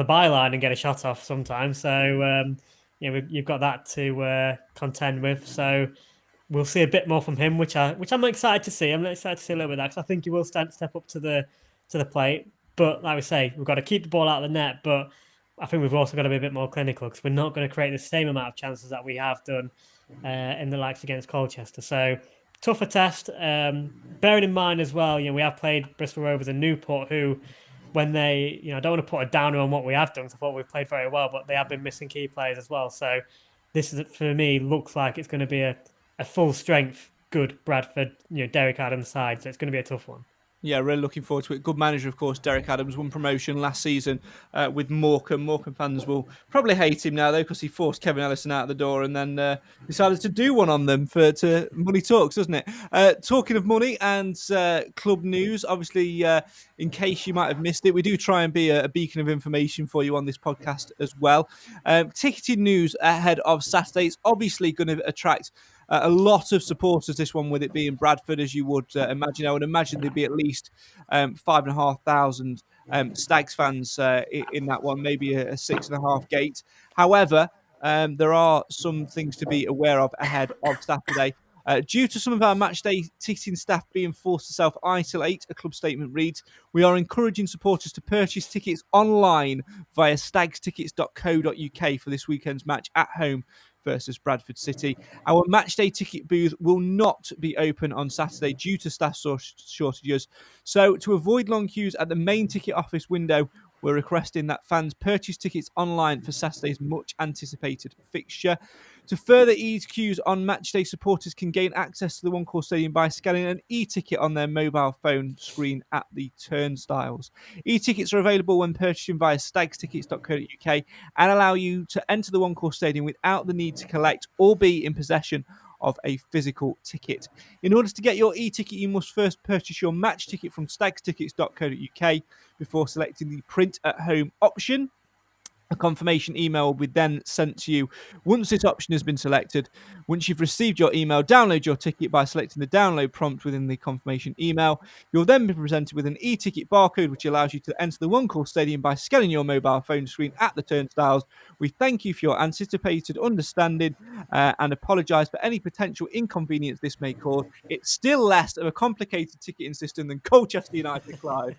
byline and get a shot off sometimes. So you've got that to contend with. So we'll see a bit more from him, which I'm excited to see. I'm excited to see a little bit of that because I think he will step up to the plate. But like we say, we've got to keep the ball out of the net. But I think we've also got to be a bit more clinical because we're not going to create the same amount of chances that we have done in the likes against Colchester. So tougher test. Bearing in mind as well, we have played Bristol Rovers and Newport, who, when they, I don't want to put a downer on what we have done, because I thought we've played very well, but they have been missing key players as well. So this is, for me, looks like it's going to be a full strength, good Bradford, Derek Adams side. So it's going to be a tough one. Yeah, really looking forward to it. Good manager, of course, Derek Adams, won promotion last season with Morecambe. Morecambe fans will probably hate him now, though, because he forced Kevin Ellison out the door and then decided to do one on them to money talks, doesn't it? Talking of money and club news, obviously, in case you might have missed it, we do try and be a beacon of information for you on this podcast as well. Ticketing news ahead of Saturday. It's obviously going to attract a lot of supporters, this one, with it being Bradford, as you would imagine. I would imagine there'd be at least 5,500 Stags fans in that one, maybe a 6.5 gate. However, there are some things to be aware of ahead of Saturday. Due to some of our matchday ticketing staff being forced to self-isolate, a club statement reads, we are encouraging supporters to purchase tickets online via stagstickets.co.uk for this weekend's match at home versus Bradford City. Our matchday ticket booth will not be open on Saturday due to staff shortages. So to avoid long queues at the main ticket office window, we're requesting that fans purchase tickets online for Saturday's much anticipated fixture. To further ease queues on match day, supporters can gain access to the One Call Stadium by scanning an e-ticket on their mobile phone screen at the turnstiles. E-tickets are available when purchasing via stagstickets.co.uk and allow you to enter the One Call Stadium without the need to collect or be in possession of a physical ticket. In order to get your e-ticket, you must first purchase your match ticket from stagstickets.co.uk before selecting the print at home option. A confirmation email will be then sent to you once this option has been selected. Once you've received your email, download your ticket by selecting the download prompt within the confirmation email. You'll then be presented with an e-ticket barcode, which allows you to enter the One Call Stadium by scanning your mobile phone screen at the turnstiles. We thank you for your anticipated understanding and apologise for any potential inconvenience this may cause. It's still less of a complicated ticketing system than Colchester United, Clive.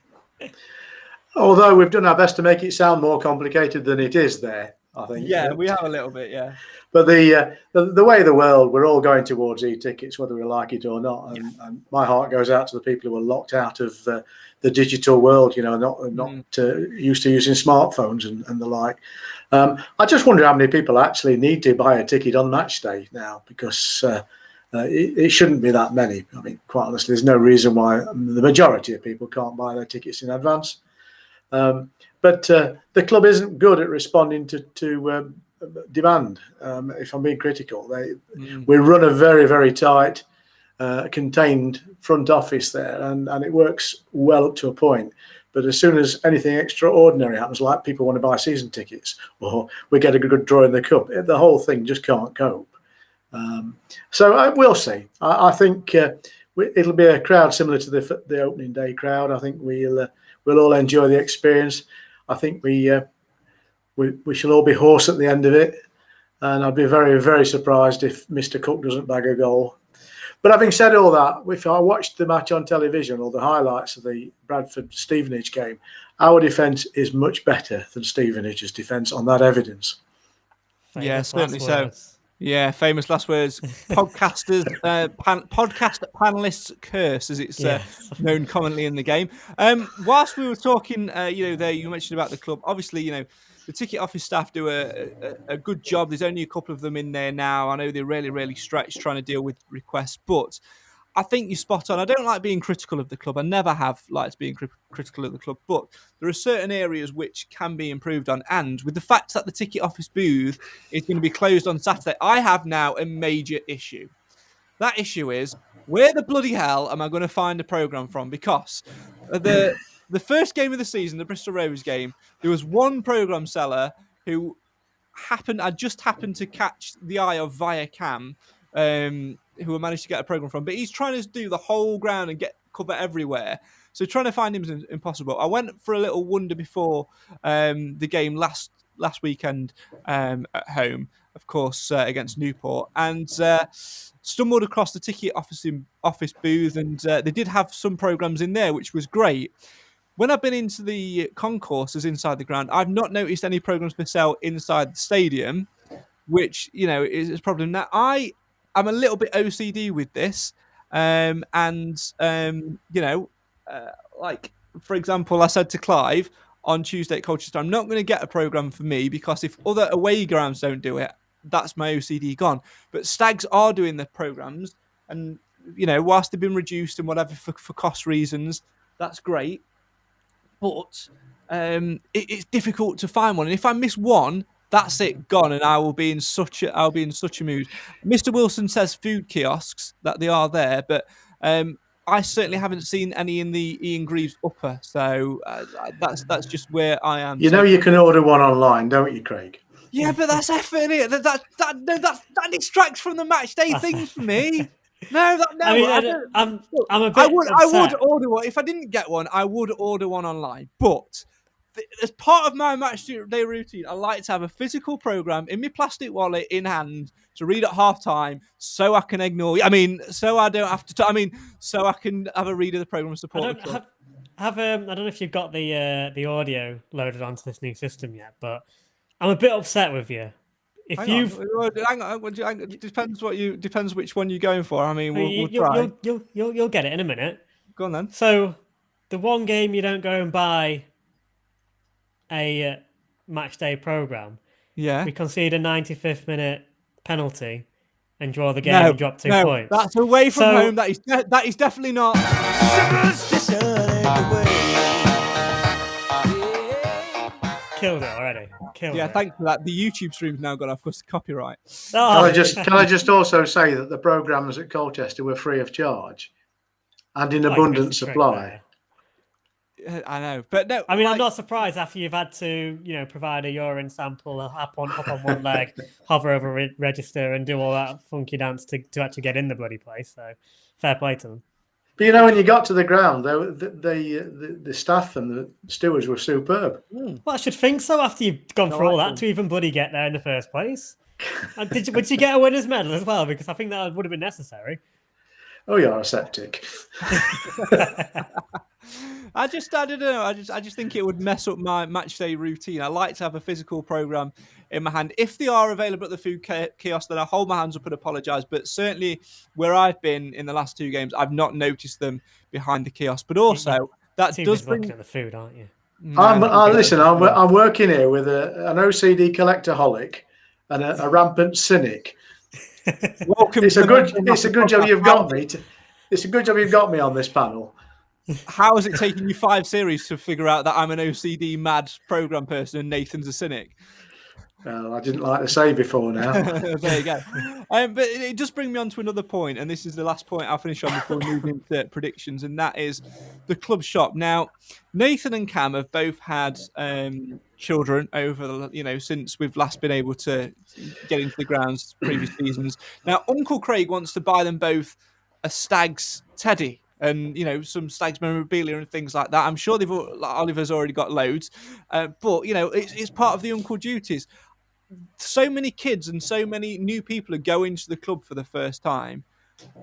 Although we've done our best to make it sound more complicated than it is there, I think. Yeah, we have a little bit, yeah. But the way of the world, we're all going towards e-tickets, whether we like it or not. And my heart goes out to the people who are locked out of the digital world, not used to using smartphones and the like. I just wonder how many people actually need to buy a ticket on match day now, because it shouldn't be that many. I mean, quite honestly, there's no reason why the majority of people can't buy their tickets in advance. But the club isn't good at responding to demand. If I'm being critical, we run a very, very tight, contained front office there, and it works well up to a point. But as soon as anything extraordinary happens, like people want to buy season tickets, or we get a good draw in the cup, the whole thing just can't cope. So we'll see. I think it'll be a crowd similar to the opening day crowd. I think we'll all enjoy the experience. I think we shall all be hoarse at the end of it, and I'd be very, very surprised if Mr. Cook doesn't bag a goal. But having said all that, if I watched the match on television or the highlights of the Bradford Stevenage game, our defence is much better than Stevenage's defence on that evidence. Yeah, certainly so. Yeah, famous last words. Podcasters, podcast panelists curse, as it's known commonly in the game. Whilst we were talking, there you mentioned about the club. Obviously, the ticket office staff do a good job. There's only a couple of them in there now. I know they're really, really stretched trying to deal with requests, but I think you're spot on. I don't like being critical of the club. I never have liked being critical of the club, but there are certain areas which can be improved on. And with the fact that the ticket office booth is going to be closed on Saturday, I have now a major issue. That issue is, where the bloody hell am I going to find a programme from? Because the first game of the season, the Bristol Rovers game, there was one programme seller who just happened to catch the eye of via Cam, who I managed to get a programme from. But he's trying to do the whole ground and get cover everywhere. So trying to find him is impossible. I went for a little wander before the game last weekend at home, of course, against Newport, and stumbled across the ticket office booth, and they did have some programmes in there, which was great. When I've been into the concourses inside the ground, I've not noticed any programmes for sale inside the stadium, which, is a problem. Now, I'm a little bit OCD with this. Like, for example, I said to Clive on Tuesday at Colchester, I'm not going to get a programme for me, because if other away grounds don't do it, that's my OCD gone. But Stags are doing their programmes, and, whilst they've been reduced and whatever for cost reasons, that's great. But it's difficult to find one. And if I miss one, that's it, gone, and I will be in such a mood. Mr. Wilson says food kiosks, that they are there, but I certainly haven't seen any in the Ian Greaves upper. So that's just where I am. You can order one online, don't you, Craig? Yeah, but that's effort, innit? That distracts from the match day thing for me. No. I'm a bit. I would order one if I didn't get one. I would order one online, but as part of my match day routine, I like to have a physical programme in my plastic wallet in hand to read at half time, so I can ignore. So I don't have to. So I can have a read of the programme and support the club. I don't know if you've got the audio loaded onto this new system yet, but I'm a bit upset with you. Hang on. Depends which one you're going for. We'll try. You'll get it in a minute. Go on then. So, the one game you don't go and buy a match day program, Yeah. we concede a 95th minute penalty and draw the game and drop 2 points. That's away from home. That is definitely not. Killed it already. Killed it. Thanks for that. The YouTube stream's now gone off because of copyright. Oh. Can I just also say that the programmes at Colchester were free of charge and in abundant supply. I know, but no. I mean, I'm not surprised after you've had to, provide a urine sample, hop on one leg, hover over register, and do all that funky dance to actually get in the bloody place. So, fair play to them. But when you got to the ground, the staff and the stewards were superb. Well, I should think so after you've gone through all that to even bloody get there in the first place. And would you get a winner's medal as well? Because I think that would have been necessary. Oh, you're a septic. I don't know. I just think it would mess up my match day routine. I like to have a physical program in my hand. If they are available at the food kiosk, then I hold my hands up and apologise. But certainly, where I've been in the last 2 games, I've not noticed them behind the kiosk. But also, that does bring looking at the food, aren't you? Listen, I'm working here with an OCD collectaholic and a rampant cynic. Welcome. It's a good job you've got me. It's a good job you've got me on this panel. How has it taken you 5 series to figure out that I'm an OCD mad program person and Nathan's a cynic? Well, I didn't like to say before now. There you go. But it does bring me on to another point, and this is the last point I'll finish on before moving into predictions, and that is the club shop. Now, Nathan and Cam have both had children over since we've last been able to get into the grounds previous seasons. Now, Uncle Craig wants to buy them both a Stags teddy and some Stags memorabilia and things like that. I'm sure Oliver's already got loads, but it's part of the uncle duties. So many kids and so many new people are going to the club for the first time,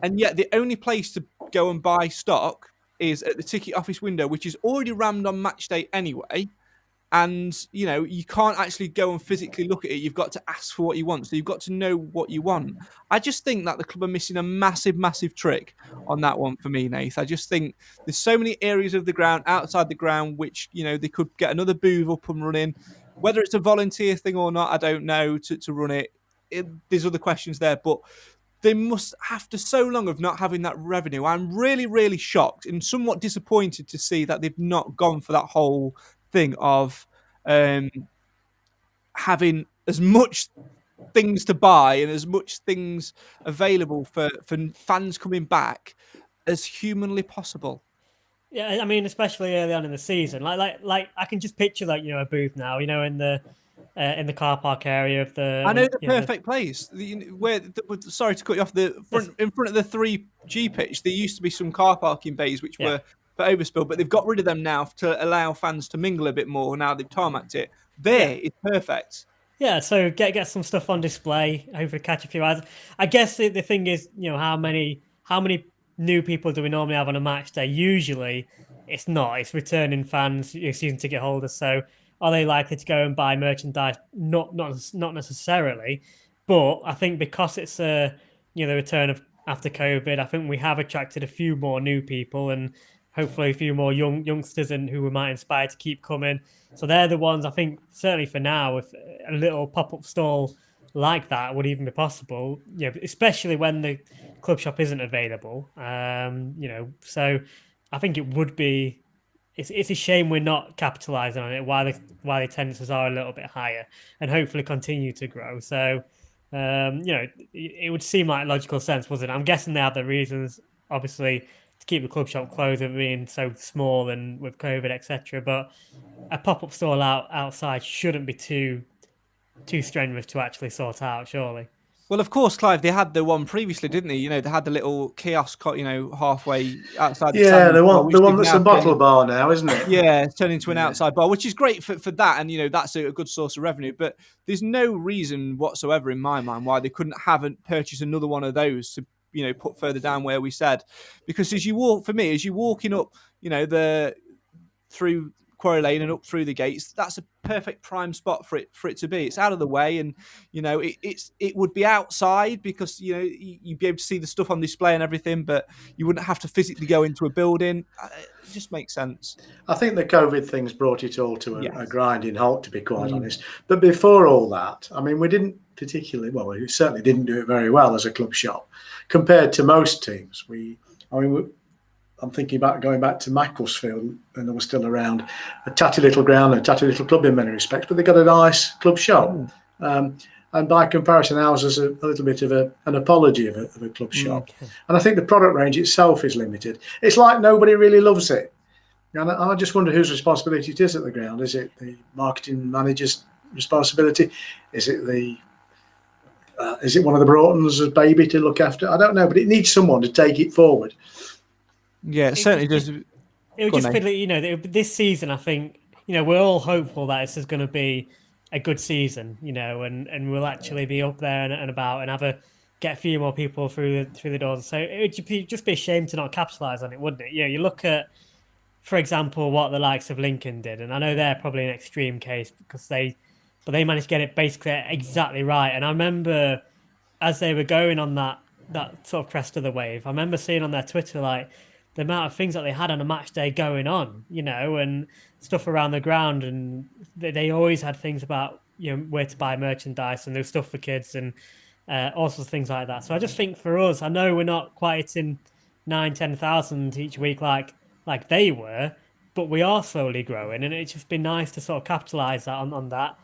and yet the only place to go and buy stock is at the ticket office window, which is already rammed on match day anyway. And you can't actually go and physically look at it. You've got to ask for what you want, so you've got to know what you want. I just think that the club are missing a massive trick on that one for me, Nath. I just think there's so many areas of the ground, outside the ground, which they could get another booth up and running. Whether it's a volunteer thing or not, I don't know, to run it. There's other questions there, but they must, after so long of not having that revenue, I'm really shocked and somewhat disappointed to see that they've not gone for that whole thing of having as much things to buy and as much things available for fans coming back as humanly possible. Yeah, I mean, especially early on in the season, like I can just picture a booth now, in the car park area of the. I know the perfect place. Sorry to cut you off. In front of the 3G pitch, there used to be some car parking bays which were for overspill, but they've got rid of them now to allow fans to mingle a bit more. Now they've tarmacked it. It's perfect. Yeah, so get some stuff on display. Hopefully catch a few eyes. I guess the thing is, how many new people do we normally have on a match day? Usually, it's not. It's returning fans, season ticket holders. So, are they likely to go and buy merchandise? Not necessarily, but I think because it's the return of after COVID, I think we have attracted a few more new people and hopefully a few more youngsters and who we might inspire to keep coming. So they're the ones I think certainly for now, if a little pop-up stall like that would even be possible, especially when the club shop isn't available. So I think it would be. It's a shame we're not capitalising on it while the attendances are a little bit higher and hopefully continue to grow. So it would seem like logical sense, wasn't it? I'm guessing they have the reasons, obviously, to keep the club shop closed and being so small and with COVID, etc. But a pop-up store outside shouldn't be too strenuous to actually sort out, surely. Well, of course, Clive, they had the one previously, didn't they? They had the little kiosk, halfway outside the stand. The one that's a bottle bar now, isn't it? Yeah, it's turned into an outside bar, which is great for that, and that's a good source of revenue. But there's no reason whatsoever in my mind why they couldn't purchase another one of those to put further down where we said, because as you walking up, through Quarry Lane and up through the gates, that's a perfect prime spot for it to be. It's out of the way, and it would be outside because you'd be able to see the stuff on display and everything, but you wouldn't have to physically go into a building. It just makes sense. I think the COVID thing's brought it all to a grinding halt, to be quite honest. But before all that, I mean, we didn't particularly well. We certainly didn't do it very well as a club shop compared to most teams. I'm thinking about going back to Macclesfield when they were still around, a tatty little ground, a tatty little club in many respects, but they got a nice club shop. And by comparison, ours is a little bit of an apology of a club shop. And I think the product range itself is limited. It's like nobody really loves it. And I just wonder whose responsibility it is at the ground. Is it the marketing manager's responsibility? Is it one of the Broughtons' baby to look after? I don't know, but it needs someone to take it forward. Yeah, it certainly does. It would just be this season. I think we're all hopeful that this is going to be a good season, and we'll actually be up there and about and get a few more people through the doors. So it would just be a shame to not capitalise on it, wouldn't it? You look at, for example, what the likes of Lincoln did, and I know they're probably an extreme case because they managed to get it basically exactly right. And I remember as they were going on that sort of crest of the wave, I remember seeing on their Twitter like the amount of things that they had on a match day going on, and stuff around the ground, and they always had things about where to buy merchandise, and there was stuff for kids and all sorts of things like that. So I just think for us, I know we're not quite hitting 9,000-10,000 each week like they were, but we are slowly growing, and it's just been nice to sort of capitalise on that,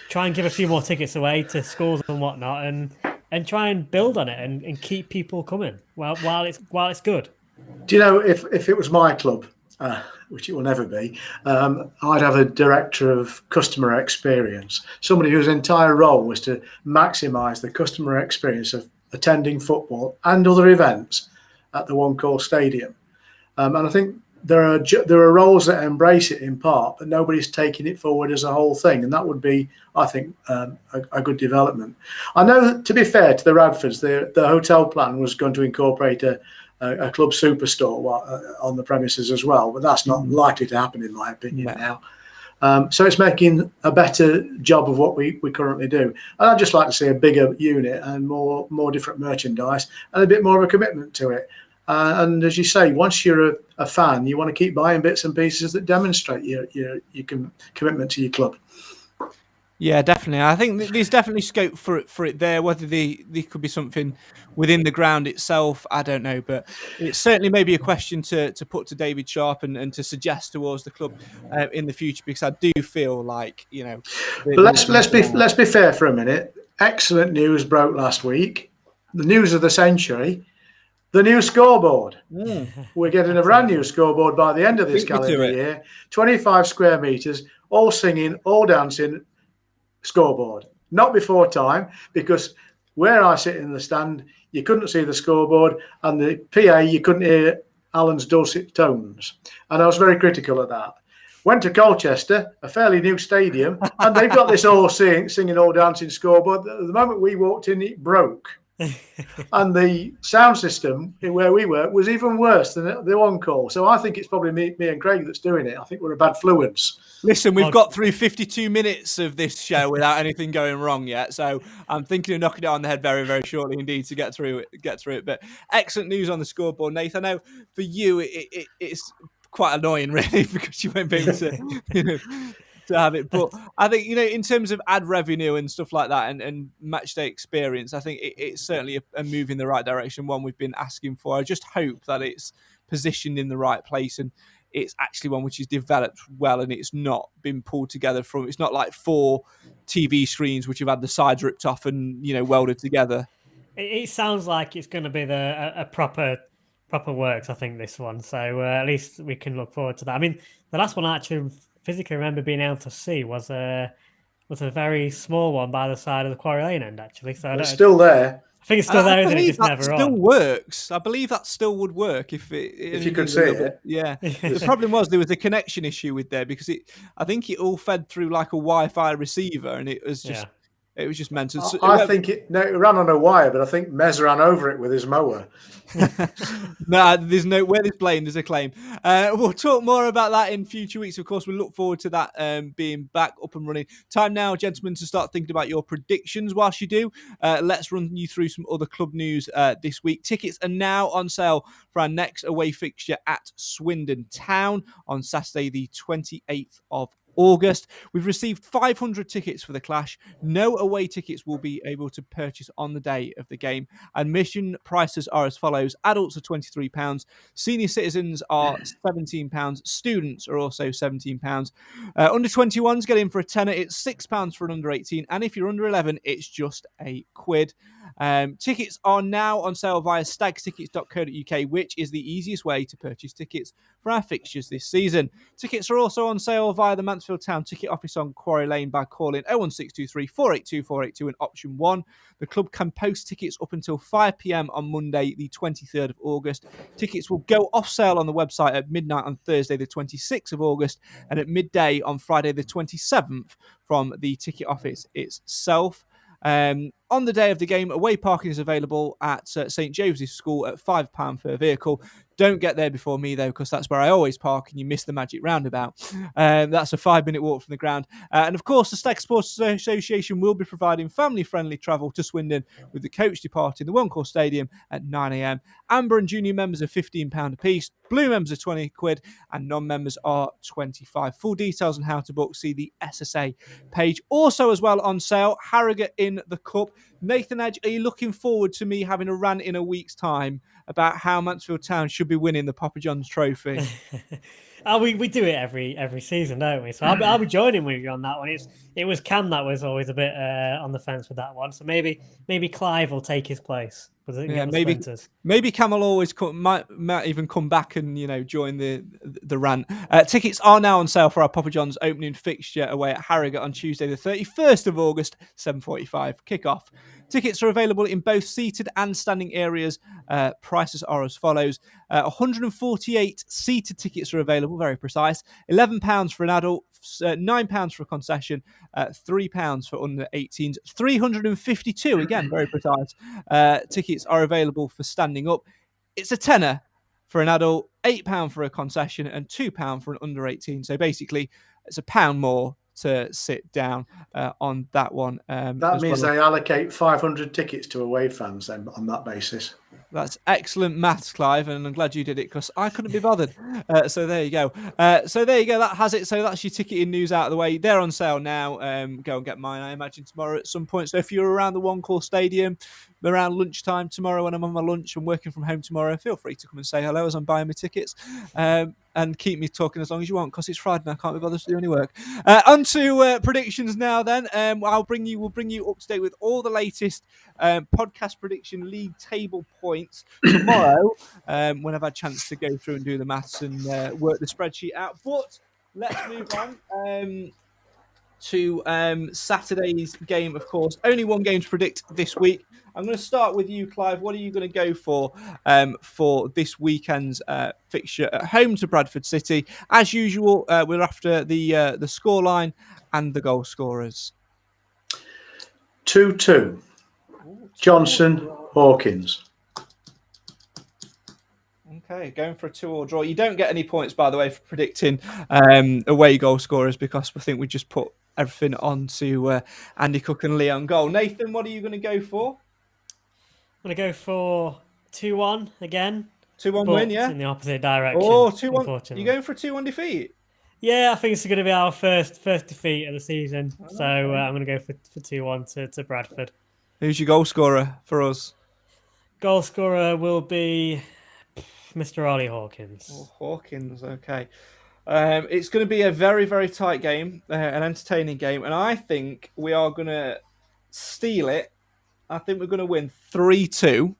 try and give a few more tickets away to schools and whatnot, and try and build on it and keep people coming while it's good. Do you know, if it was my club, which it will never be, I'd have a director of customer experience, somebody whose entire role was to maximise the customer experience of attending football and other events at the One Call Stadium. And I think there are roles that embrace it in part, but nobody's taking it forward as a whole thing, and that would be, I think, a good development. I know, to be fair to the Radfords, the hotel plan was going to incorporate a club superstore on the premises as well, but that's not likely to happen, in my opinion, now. So it's making a better job of what we currently do. And I'd just like to see a bigger unit and more different merchandise and a bit more of a commitment to it. And as you say, once you're a fan, you want to keep buying bits and pieces that demonstrate your commitment to your club. Yeah, definitely. I think there's definitely scope for it there. Whether there could be something within the ground itself, I don't know. But it's certainly maybe a question to put to David Sharp and to suggest towards the club in the future, because I do feel like But let's be fair for a minute. Excellent news broke last week. The news of the century. The new scoreboard. We're getting a brand new scoreboard by the end of this calendar year. 25 square metres, all singing, all dancing scoreboard. Not before time, because where I sit in the stand, you couldn't see the scoreboard, and the PA, you couldn't hear Alan's dulcet tones. And I was very critical of that. Went to Colchester, a fairly new stadium, and they've got this all singing, all dancing scoreboard. The moment we walked in, it broke. And the sound system where we were was even worse than the One Call. So I think it's probably me and Craig that's doing it. I think we're a bad fluence. Listen, we've got through 52 minutes of this show without anything going wrong yet. So I'm thinking of knocking it on the head very, very shortly indeed to get through it. But excellent news on the scoreboard, Nathan. I know for you it's quite annoying, really, because you won't be able to to have it. But I think, in terms of ad revenue and stuff like that and match day experience, I think it's certainly a move in the right direction, one we've been asking for. I just hope that it's positioned in the right place and it's actually one which is developed well and it's not been pulled together it's not like 4 TV screens which have had the sides ripped off and, welded together. It sounds like it's going to be a proper works, I think, this one. So at least we can look forward to that. I mean, the last one I actually physically remember being able to see was a very small one by the side of the Quarry Lane end, actually. So it's still there. I think it's still there, isn't it? Just never on. Still works. I believe that still would work if you could see it. Yeah. The problem was there was a connection issue with there because I think it all fed through like a Wi-Fi receiver and it was just It was just mental. I think it ran on a wire, but I think Mez ran over it with his mower. No, there's no where there's blame, there's a claim. We'll talk more about that in future weeks. Of course, we look forward to that being back up and running. Time now, gentlemen, to start thinking about your predictions. Whilst you do, let's run you through some other club news this week. Tickets are now on sale for our next away fixture at Swindon Town on Saturday, the 28th of August. We've received 500 tickets for the clash. No away tickets will be able to purchase on the day of the game. Admission prices are as follows. Adults are £23. Senior citizens are £17. Students are also £17. Under 21s get in for a tenner. It's £6 for an under 18. And if you're under 11, it's just a quid. Tickets are now on sale via stagstickets.co.uk, which is the easiest way to purchase tickets for our fixtures this season. Tickets are also on sale via the Mansfield Town ticket office on Quarry Lane by calling 01623 482 482 in option 1. The club can post tickets up until 5 p.m. on Monday, the 23rd of August. Tickets will go off sale on the website at midnight on Thursday, the 26th of August, and at midday on Friday, the 27th, from the ticket office itself. On the day of the game, away parking is available at St. Joseph's School at £5 per vehicle. Don't get there before me, though, because that's where I always park and you miss the magic roundabout. That's a 5-minute walk from the ground. And, of course, the Stag Sports Association will be providing family-friendly travel to Swindon with the coach departing the One Call Stadium at 9 a.m. Amber and junior members are £15 apiece. Blue members are £20 and non-members are £25. Full details on how to book, see the SSA page. Also, as well, on sale, Harrogate in the Cup. Nathan Edge, are you looking forward to me having a rant in a week's time about how Mansfield Town should be winning the Papa John's Trophy? We do it every season, don't we? So I'll be joining with you on that one. It was Cam that was always a bit on the fence with that one. So maybe Clive will take his place. Yeah, maybe Cam will always might even come back and join the rant. Tickets are now on sale for our Papa John's opening fixture away at Harrogate on Tuesday, the 31st of August, 7:45 kickoff. Tickets are available in both seated and standing areas. Prices are as follows. 148 seated tickets are available, very precise. £11 for an adult, £9 for a concession, £3 for under 18s. 352, again, very precise. Tickets are available for standing up. It's a tenner for an adult, £8 for a concession, and £2 for an under 18. So basically, it's £1 more to sit down on that one. That means they allocate 500 tickets to away fans then on that basis. That's excellent maths, Clive, and I'm glad you did it because I couldn't be bothered. So there you go. That has it. So that's your ticketing news out of the way. They're on sale now. Go and get mine, I imagine, tomorrow at some point. So if you're around the One Call Stadium around lunchtime tomorrow when I'm on my lunch and working from home tomorrow, feel free to come and say hello as I'm buying my tickets. And keep me talking as long as you want because it's Friday and I can't be bothered to do any work. On to predictions now then. We'll bring you up to date with all the latest podcast prediction league table points tomorrow when I've had a chance to go through and do the maths and work the spreadsheet out. But let's move on to Saturday's game, of course. Only one game to predict this week. I'm going to start with you, Clive. What are you going to go for this weekend's fixture at home to Bradford City? As usual, we're after the scoreline and the goal scorers. 2-2. Johnson, Hawkins. Okay, going for a 2-2 draw. You don't get any points, by the way, for predicting away goal scorers because I think we just put everything on to Andy Cook and Leon goal. Nathan, what are you going to go for? I'm going to go for 2-1 again. 2-1 win, yeah? In the opposite direction. Oh, 2-1. You're going for a 2-1 defeat? Yeah, I think it's going to be our first defeat of the season. So I'm going to go for 2-1 to Bradford. Who's your goal scorer for us? Goal scorer will be Mr. Ollie Hawkins. Oh, Hawkins, okay. It's going to be a very, very tight game, an entertaining game, and I think we are going to steal it. I think we're going to win 3-2.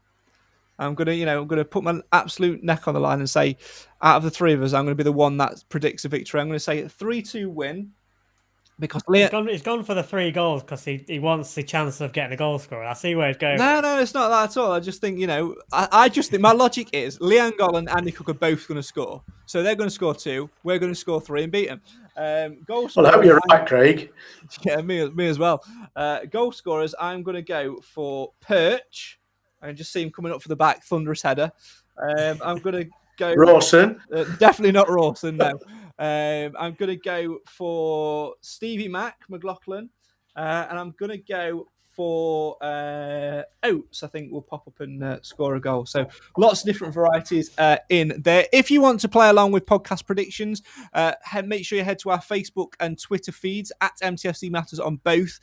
I'm going to put my absolute neck on the line and say, out of the three of us, I'm going to be the one that predicts a victory. I'm going to say a 3-2 win. Because he's gone for the 3 goals because he wants the chance of getting a goal scorer. I see where it's going. No, it's not that at all. I just think, I just think my logic is Leon Goll and Andy Cook are both going to score. So they're going to score 2. We're going to score 3 and beat them. Goal Well, scorers, I hope you're right, Craig. Yeah, me as well. Goal scorers, I'm going to go for Perch. I can just see him coming up for the back, thunderous header. I'm going to go... Rawson. Definitely not Rawson, no. I'm going to go for Stevie McLaughlin. And I'm going to go for Oates, I think will pop up and score a goal. So lots of different varieties in there. If you want to play along with podcast predictions, make sure you head to our Facebook and Twitter feeds at MTFC Matters on both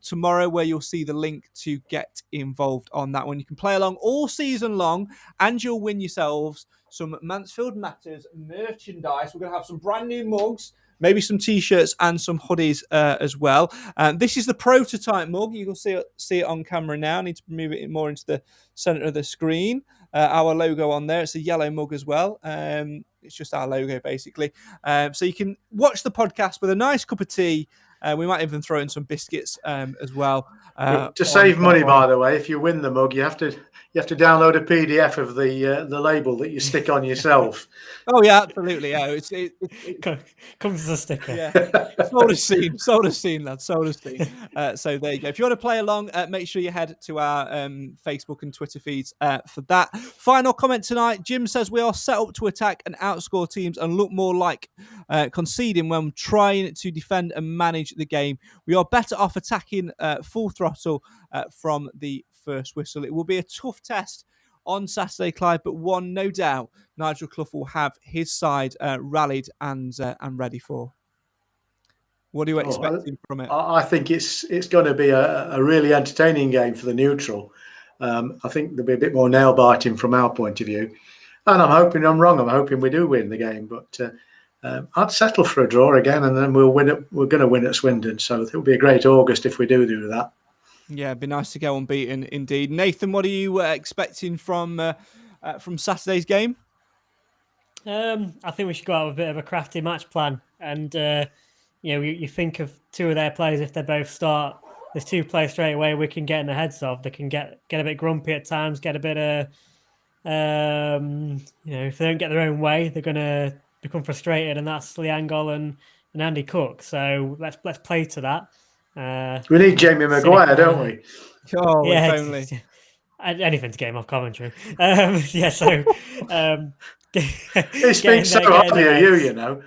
tomorrow, where you'll see the link to get involved on that one. You can play along all season long and you'll win yourselves some Mansfield Matters merchandise. We're going to have some brand new mugs, maybe some T-shirts and some hoodies as well. This is the prototype mug. You can see it on camera now. I need to move it more into the center of the screen. Our logo on there. It's a yellow mug as well. It's just our logo, basically. So you can watch the podcast with a nice cup of tea. We might even throw in some biscuits as well. To save money, by the way, if you win the mug, you have to download a PDF of the label that you stick on yourself. Oh yeah, absolutely. Yeah, it comes as a sticker. Yeah, sold as seen, lads. Sold as seen. So there you go. If you want to play along, make sure you head to our Facebook and Twitter feeds for that. Final comment tonight. Jim says we are set up to attack and outscore teams and look more like conceding when trying to defend and manage the game. We are better off attacking full throttle from the first whistle. It will be a tough test on Saturday, Clive, but one, no doubt, Nigel Clough will have his side rallied and ready for. What are you expecting from it? I think it's going to be a really entertaining game for the neutral. I think there'll be a bit more nail biting from our point of view, and I'm hoping I'm wrong. I'm hoping we do win the game, but I'd settle for a draw again, and then we'll win it. We're going to win at Swindon, so it'll be a great August if we do that. Yeah, it'd be nice to go unbeaten indeed. Nathan, what are you expecting from Saturday's game? I think we should go out with a bit of a crafty match plan. And, you think of two of their players, if they both start, there's two players straight away we can get in the heads of. They can get a bit grumpy at times, get a bit of, if they don't get their own way, they're going to become frustrated. And that's Liangol and Andy Cook. So let's play to that. We need Jamie Maguire, don't we? Oh, yeah, if only. Anything to get him off commentary. So he speaks so highly of you know.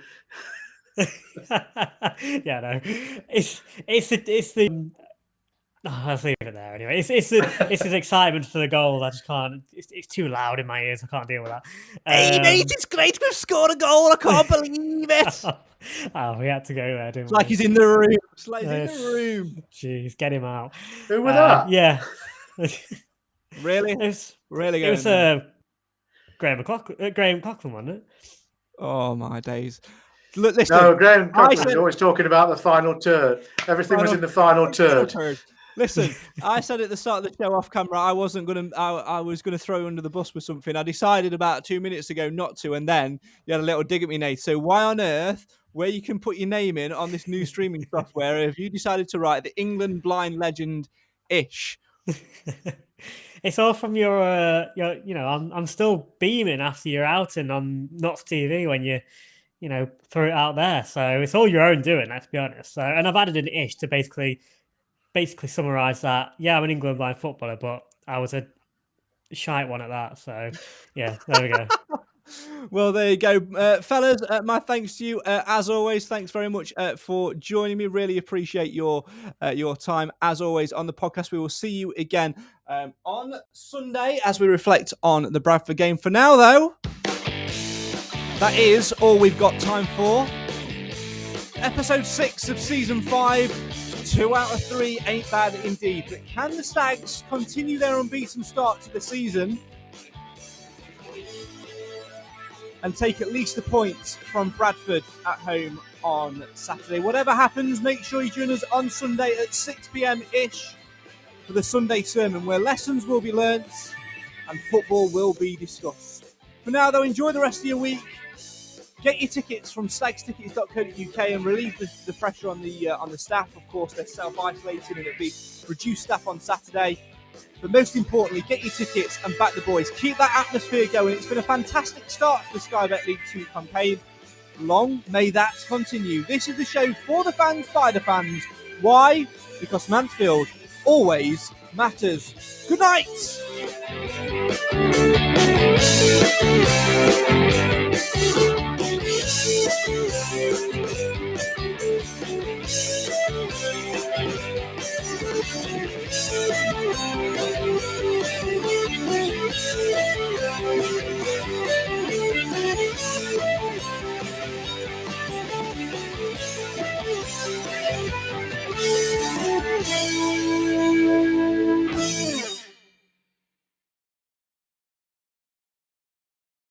Yeah, no. It's the. I'll leave it there anyway. It's his excitement for the goal. I just can't. It's too loud in my ears. I can't deal with that. Hey mate, it's great we've scored a goal. I can't believe it. Oh, we had to go there, didn't we? Like he's in the room. It's like he's in the room. Jeez, get him out. Who was that? Yeah. Really? It was Graham McLaughlin, wasn't it? Oh my days. Look, listen. No, Graham McLaughlin was always talking about the final third. Everything was in the final third. Listen, I said at the start of the show off camera, I was going to throw you under the bus with something. I decided about 2 minutes ago not to, and then you had a little dig at me, Nate. So why on earth, where you can put your name in on this new streaming software, have you decided to write the England blind legend-ish? It's all from your I'm still beaming after your outing on Notts TV when you threw it out there. So it's all your own doing, let's be honest. So, and I've added an ish to basically summarise that. Yeah, I'm an England blind footballer, but I was a shite one at that. So, yeah, there we go. Well, there you go. Fellas, my thanks to you. As always, thanks very much for joining me. Really appreciate your time, as always, on the podcast. We will see you again on Sunday as we reflect on the Bradford game. For now, though, that is all we've got time for. Episode 6 of Season 5. 2 out of 3 ain't bad indeed. But can the Stags continue their unbeaten start to the season and take at least a point from Bradford at home on Saturday? Whatever happens, make sure you join us on Sunday at 6 p.m-ish for the Sunday sermon, where lessons will be learnt and football will be discussed. For now, though, enjoy the rest of your week. Get your tickets from stagstickets.co.uk and relieve the pressure on the staff. Of course, they're self-isolating and it'll be reduced staff on Saturday. But most importantly, get your tickets and back the boys. Keep that atmosphere going. It's been a fantastic start to the Sky Bet League 2 campaign. long may that continue. This is the show for the fans, by the fans. Why? Because Mansfield always matters. Good night.